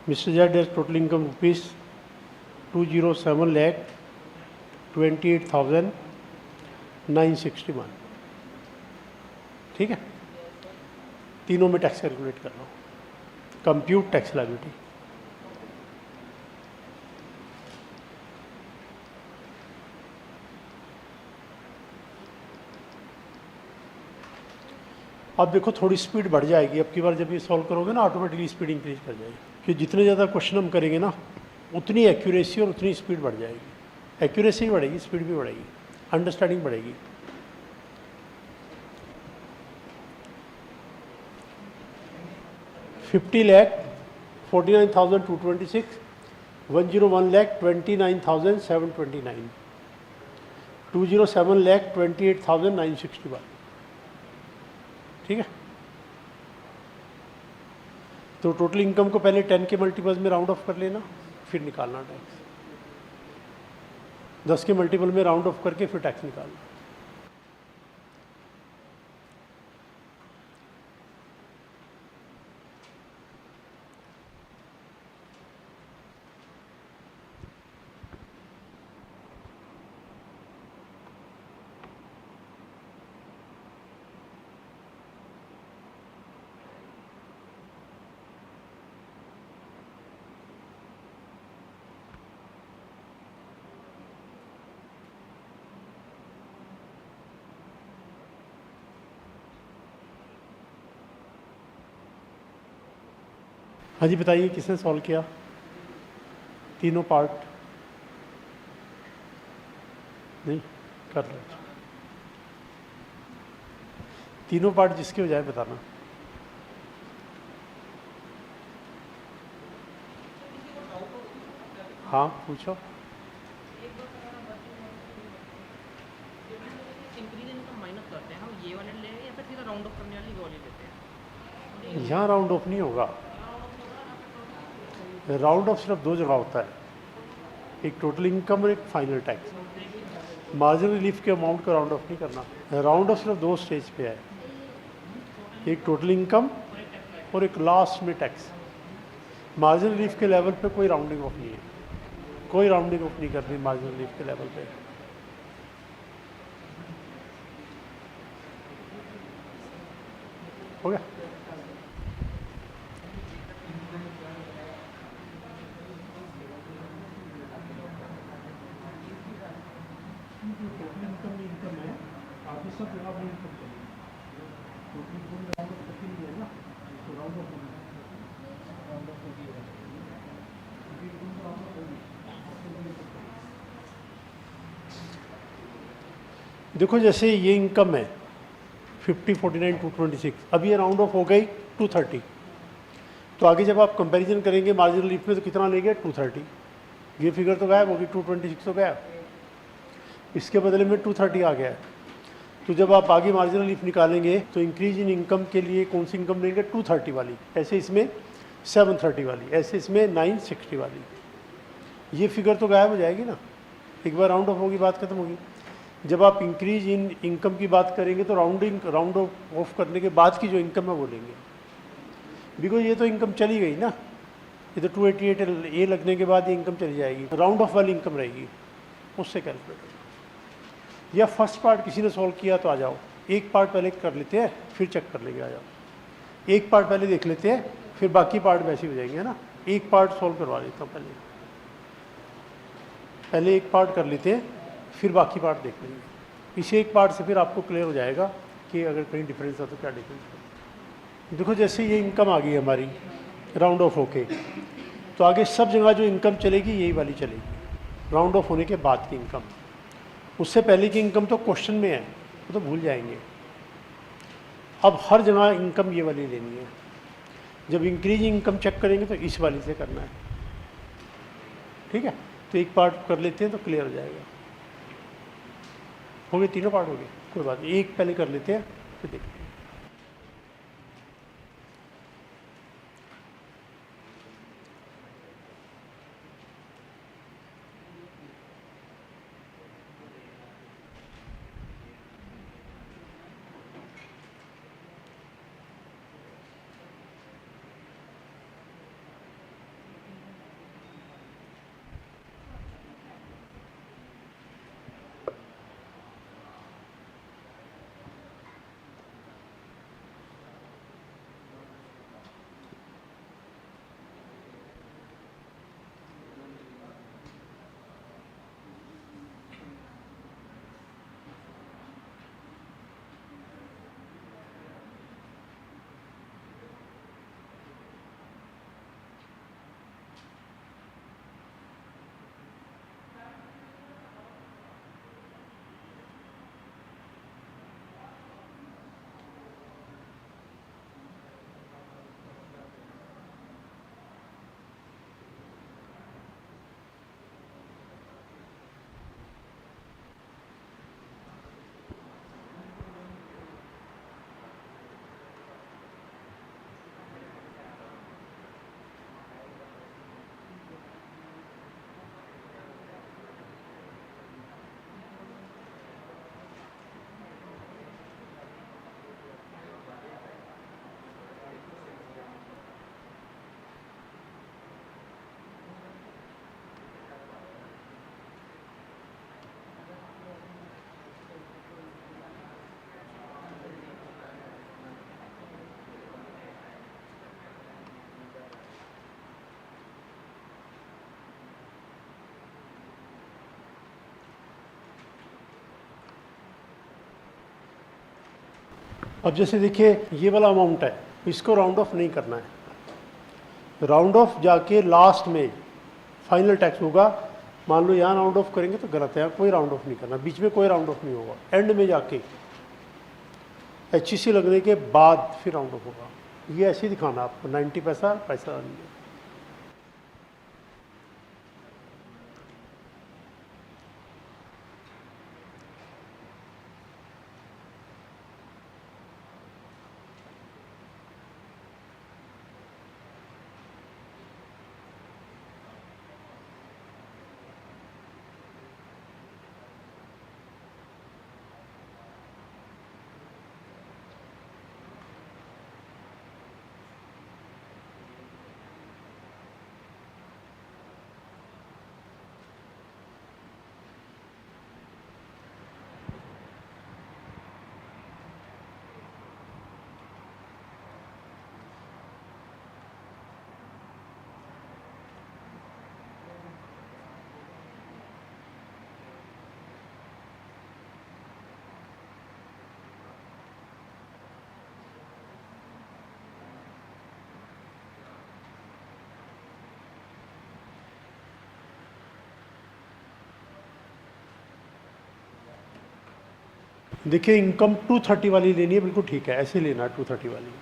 Mr. Z has total income rupees 207,28,961. ठीक है, तीनों में टैक्स कैलकुलेट कर लो। Compute tax liability. अब देखो थोड़ी स्पीड बढ़ जाएगी, अब की बार जब ये सॉल्व करोगे ना ऑटोमेटिकली स्पीड इंक्रीज कर जाएगी, क्योंकि जितने ज़्यादा क्वेश्चन हम करेंगे ना उतनी एक्यूरेसी और उतनी स्पीड बढ़ जाएगी। एक्यूरेसी बढ़ेगी, स्पीड भी बढ़ेगी, अंडरस्टैंडिंग बढ़ेगी। $50,49,226, 101,29,729, 207,28,961। ठीक है, तो टोटल इनकम को पहले 10 के मल्टीपल्स में राउंड ऑफ कर लेना, फिर निकालना टैक्स। 10 के मल्टीपल में राउंड ऑफ करके फिर टैक्स निकालना। हाँ जी बताइए, किसने सॉल्व किया तीनों पार्ट? नहीं कर लो, तीनों पार्ट जिसके हो जाए बताना। हाँ पूछो। यहाँ राउंड ऑफ नहीं होगा, राउंड ऑफ सिर्फ दो जगह होता है, एक टोटल इनकम और एक फाइनल टैक्स। मार्जिनल रिलीफ के अमाउंट का राउंड ऑफ नहीं करना। राउंड ऑफ सिर्फ दो स्टेज पे है, एक टोटल इनकम और एक लास्ट में टैक्स। मार्जिनल रिलीफ के लेवल पे कोई राउंडिंग ऑफ नहीं है, कोई राउंडिंग ऑफ नहीं करनी मार्जिनल रिलीफ के लेवल पे। हो गया? देखो जैसे ये इनकम है 50, 49, 226, अब ये राउंड ऑफ हो गई 230, तो आगे जब आप कंपैरिजन करेंगे मार्जिनल रिलीफ में तो कितना लेंगे 230, ये फिगर तो गायब होगी, 226 तो गायब। इसके बदले में 230 आ गया है। तो जब आप आगे मार्जिनल इफ निकालेंगे तो इंक्रीज इन इनकम के लिए कौन सी इनकम लेंगे, 230 वाली, ऐसे इसमें 730 वाली, ऐसे इसमें 960 वाली। ये फिगर तो गायब हो जाएगी ना, एक बार राउंड ऑफ होगी बात खत्म होगी। जब आप इंक्रीज इन इनकम की बात करेंगे तो राउंड ऑफ करने के बाद की जो इनकम है वो लेंगे, बिकॉज ये तो इनकम चली गई ना, ये तो 288 ए लगने के बाद ये इनकम चली जाएगी, राउंड ऑफ वाली इनकम रहेगी, उससे कैलकुलेट। या फर्स्ट पार्ट किसी ने सॉल्व किया तो आ जाओ, एक पार्ट पहले कर लेते हैं फिर चेक कर लेंगे, आ जाओ एक पार्ट पहले देख लेते हैं फिर बाकी पार्ट वैसे हो जाएंगे, है ना। एक पार्ट सॉल्व करवा लेता हूँ, पहले एक पार्ट कर लेते हैं फिर बाकी पार्ट देख लेंगे। इसी एक पार्ट से फिर आपको क्लियर हो जाएगा कि अगर कहीं डिफरेंस है तो क्या डिफरेंस है। देखो जैसे ये इनकम आ गई हमारी राउंड ऑफ होके, तो आगे सब जगह जो इनकम चलेगी यही वाली चलेगी, राउंड ऑफ होने के बाद की इनकम। उससे पहले की इनकम तो क्वेश्चन में है, वो तो भूल जाएंगे। अब हर जगह इनकम ये वाली लेनी है। जब इंक्रीज इनकम चेक करेंगे तो इस वाली से करना है, ठीक है। तो एक पार्ट कर लेते हैं तो क्लियर हो जाएगा। हो गए तीनों पार्ट हो गए, कोई बात नहीं, एक पहले कर लेते हैं फिर देखते हैं। अब जैसे देखिए ये वाला अमाउंट है, इसको राउंड ऑफ नहीं करना है। राउंड ऑफ जाके लास्ट में फाइनल टैक्स होगा। मान लो यहाँ राउंड ऑफ करेंगे तो गलत है, कोई राउंड ऑफ नहीं करना, बीच में कोई राउंड ऑफ नहीं होगा, एंड में जाके HEC लगने के बाद फिर राउंड ऑफ होगा। ये ऐसे ही दिखाना आपको, 90 पैसा पैसा नहीं है। देखिए इनकम 230 वाली लेनी है, बिल्कुल ठीक है, ऐसे लेना है 230 वाली।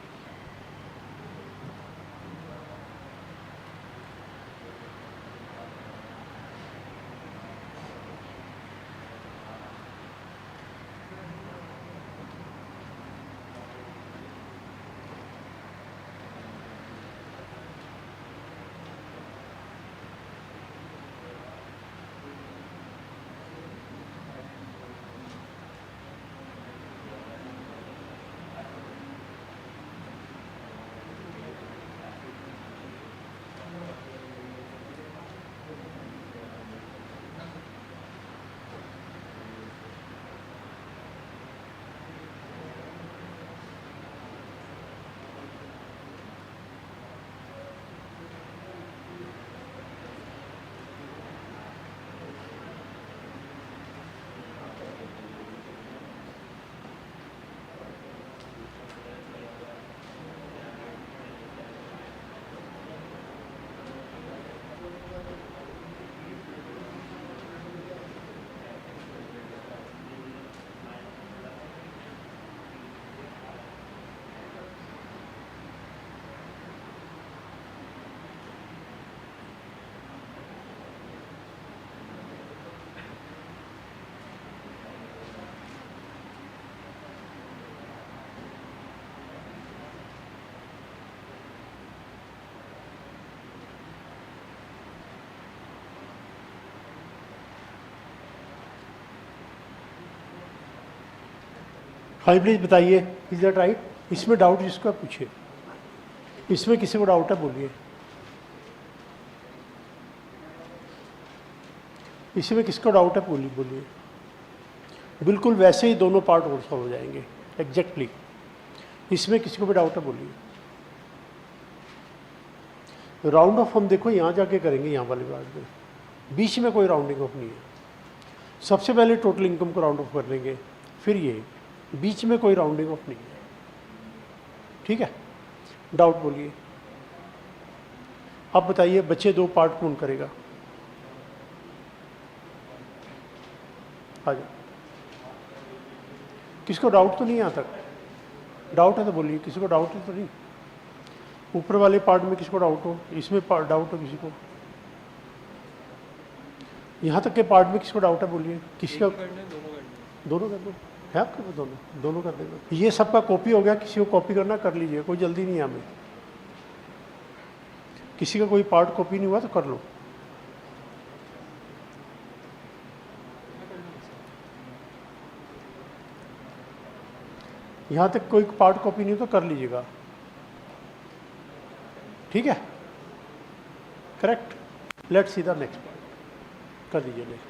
हाँ प्लीज़ बताइए, इज दैट राइट? इसमें डाउट जिसका पूछिए, इसमें किसी को डाउट है बोलिए, इसमें किसको डाउट है बोलिए बोलिए। बिल्कुल वैसे ही दोनों पार्ट और सॉल्व हो जाएंगे एग्जैक्टली। इसमें किसी को भी डाउट है बोलिए। राउंड ऑफ हम देखो यहाँ जाके करेंगे, यहाँ वाले पार्ट में बीच में कोई राउंडिंग ऑफ नहीं है। सबसे पहले टोटल इनकम को राउंड ऑफ कर लेंगे, फिर ये, बीच में कोई राउंडिंग ऑफ नहीं है। ठीक है, डाउट बोलिए। अब बताइए बच्चे दो पार्ट कौन करेगा? आ जाओ, किसको डाउट तो नहीं यहाँ तक? डाउट है तो बोलिए, किसी को डाउट है तो नहीं? ऊपर वाले पार्ट में किसको डाउट हो, इसमें डाउट हो किसी को? यहाँ तक के पार्ट में किसको डाउट है बोलिए। किसका? दोनों कर दो, है आपके पास? दोनों कर देना। ये सबका कॉपी हो गया, किसी को कॉपी करना कर लीजिए, कोई जल्दी नहीं है हमें। किसी का कोई पार्ट कॉपी नहीं हुआ तो कर लो। यहाँ तक कोई पार्ट कॉपी नहीं हो तो कर लीजिएगा। ठीक है, correct. Let's see the next part, कर दीजिए नेक्स्ट।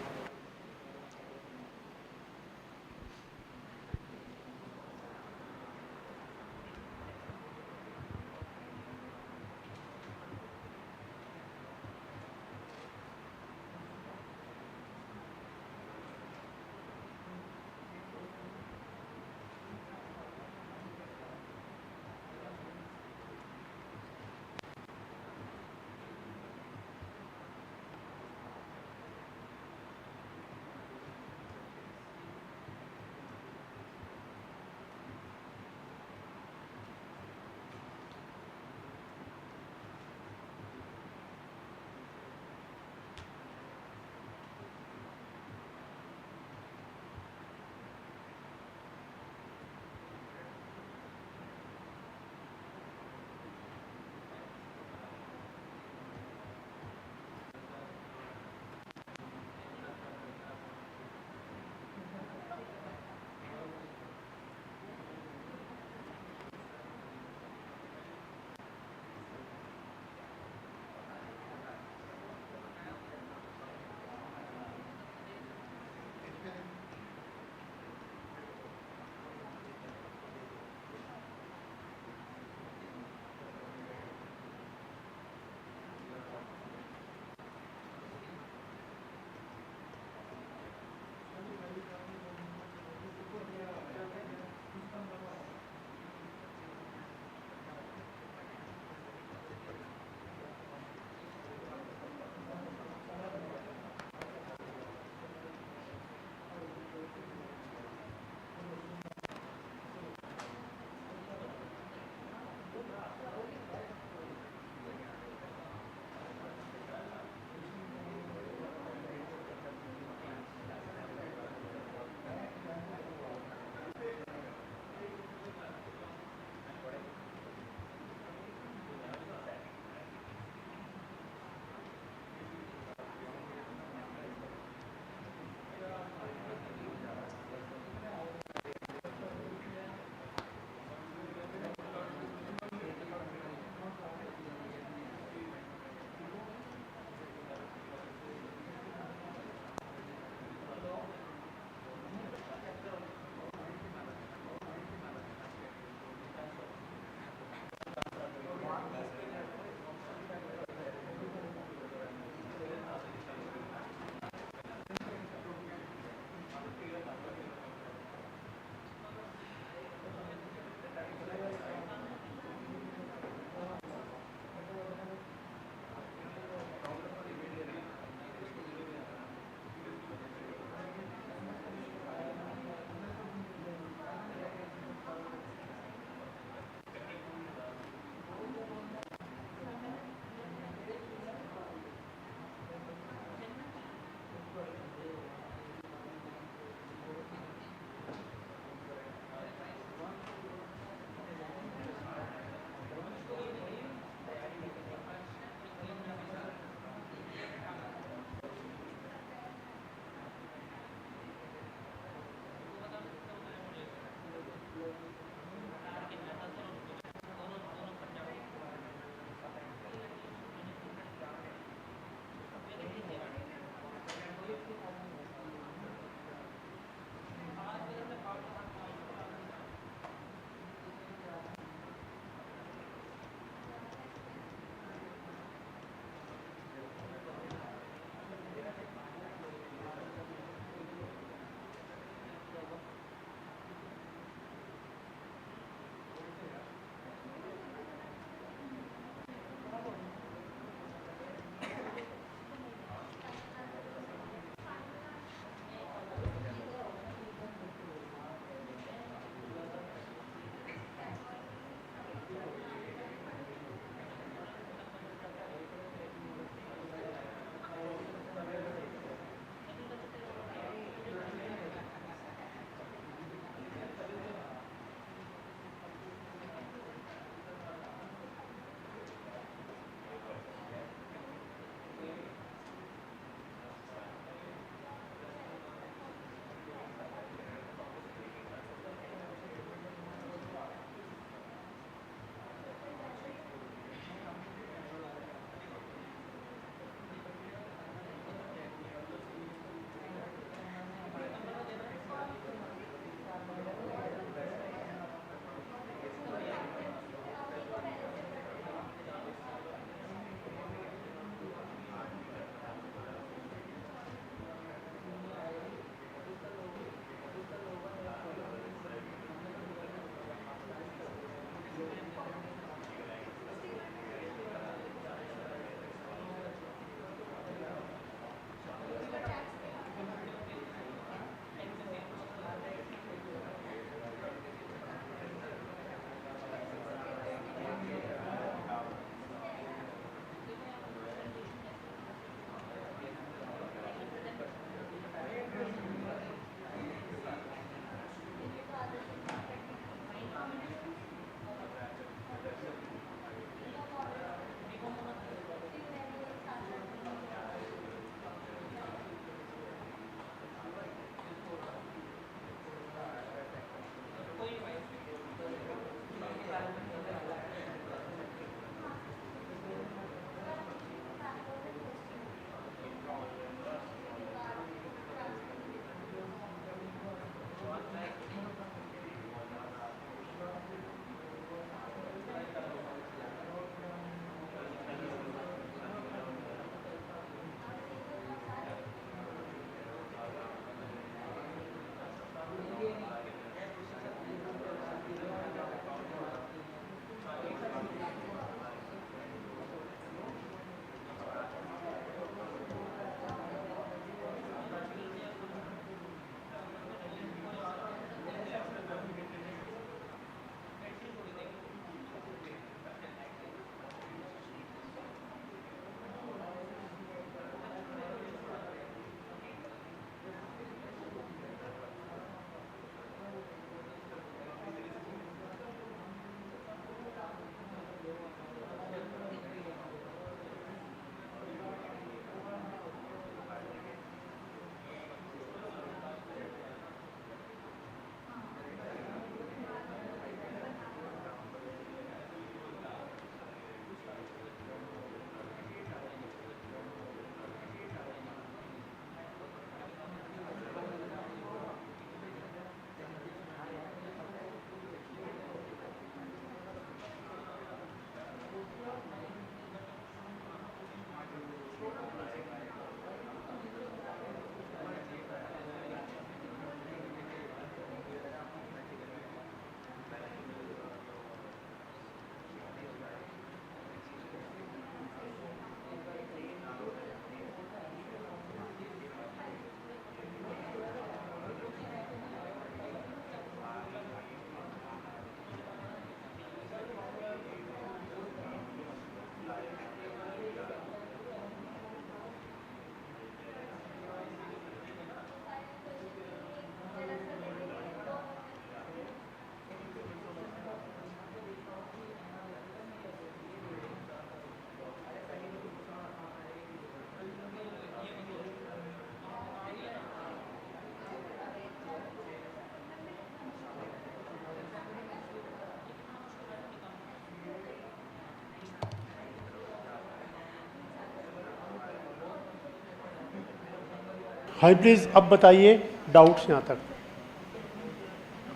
हाँ प्लीज़, अब बताइए डाउट्स यहाँ तक।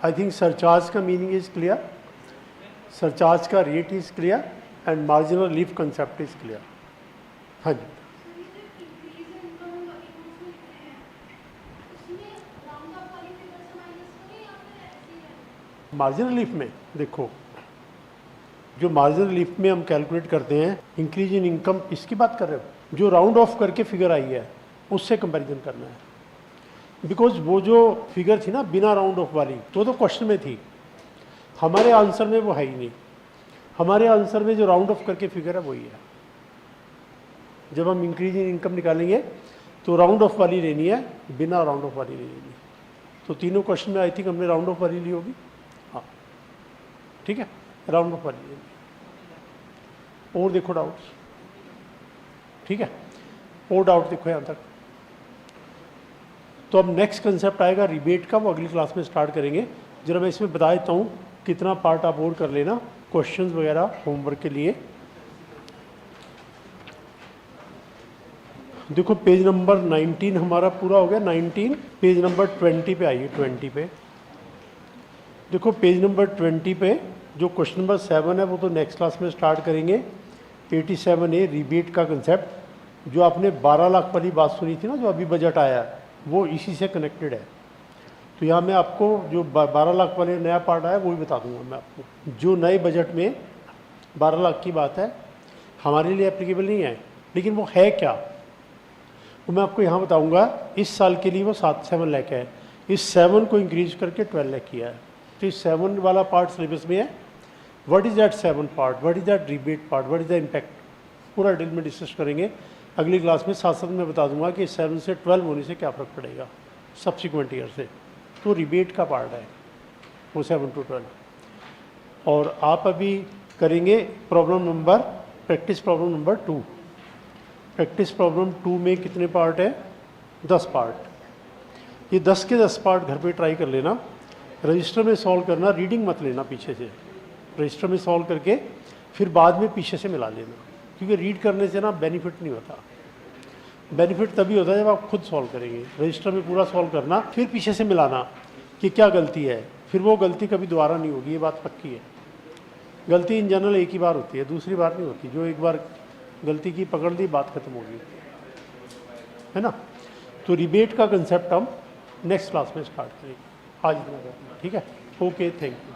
आई थिंक सरचार्ज का मीनिंग इज क्लियर, सरचार्ज का rate is clear and marginal leaf concept is clear. हाँ जी, मार्जिनल लीफ में देखो, जो मार्जिनल लीफ में हम कैलकुलेट करते हैं इंक्रीज इन इनकम, इसकी बात कर रहे हो? जो राउंड ऑफ करके फिगर आई है उससे कंपैरिजन करना है, बिकॉज वो जो फिगर थी ना बिना राउंड ऑफ वाली, तो क्वेश्चन में थी, हमारे आंसर में वो है ही नहीं। हमारे आंसर में जो राउंड ऑफ करके फिगर है वही है। जब हम इंक्रीज इन इनकम निकालेंगे तो राउंड ऑफ वाली लेनी है, बिना राउंड ऑफ वाली नहीं लेनी। तो तीनों क्वेश्चन में आई थिंक हमने राउंड ऑफ वाली ली होगी। हाँ ठीक है, राउंड ऑफ वाली लेनी। और देखो डाउट्स, ठीक है, और डाउट देखो यहाँ तक। तो अब नेक्स्ट कंसेप्ट आएगा रिबेट का, वो अगली क्लास में स्टार्ट करेंगे। जरा मैं इसमें बता देता हूँ कितना पार्ट आप और कर लेना क्वेश्चंस वगैरह होमवर्क के लिए। देखो पेज नंबर 19 हमारा पूरा हो गया, 19 पेज नंबर 20 पे आइए। 20 पे देखो, पेज नंबर 20 पे जो क्वेश्चन नंबर 7 है वो तो नेक्स्ट क्लास में स्टार्ट करेंगे। 87A रिबेट का कंसेप्ट, जो आपने 12 लाख वाली बात सुनी थी ना, जो अभी बजट आया है, वो इसी से कनेक्टेड है। तो यहाँ मैं आपको जो 12 लाख वाले नया पार्ट आया वो भी बता दूंगा मैं आपको। जो नए बजट में 12 लाख की बात है हमारे लिए एप्लीकेबल नहीं है, लेकिन वो है क्या वो मैं आपको यहाँ बताऊंगा। इस साल के लिए वो 7 लाख है, इस 7 को इंक्रीज करके 12 लाख किया है। तो इस 7 वाला पार्ट सिलेबस में है। What is that 7 part, what is that rebate part, what is the impact, पूरा डिटेल में डिस्कस करेंगे अगली क्लास में। साथ साथ मैं बता दूंगा कि 7 से 12 होने से क्या फ़र्क पड़ेगा सब्सिक्वेंट ईयर से। तो रिबेट का पार्ट है वो 7 to 12। और आप अभी करेंगे problem number, practice problem number 2। Practice problem 2 में कितने पार्ट है? 10 पार्ट। ये 10 के 10 पार्ट घर पे ट्राई कर लेना, रजिस्टर में सॉल्व करना, रीडिंग मत लेना पीछे से। रजिस्टर में सॉल्व करके फिर बाद में पीछे से मिला लेना, क्योंकि रीड करने से ना बेनिफिट नहीं होता। बेनिफिट तभी होता है जब आप खुद सॉल्व करेंगे। रजिस्टर में पूरा सॉल्व करना, फिर पीछे से मिलाना कि क्या गलती है, फिर वो गलती कभी दोबारा नहीं होगी, ये बात पक्की है। गलती इन जनरल एक ही बार होती है, दूसरी बार नहीं होती। जो एक बार गलती की पकड़ ली, बात खत्म होगी, है ना। तो रिबेट का कंसेप्ट हम नेक्स्ट क्लास में स्टार्ट करेंगे। आज इतना करते हैं, ठीक है। Okay, thank you.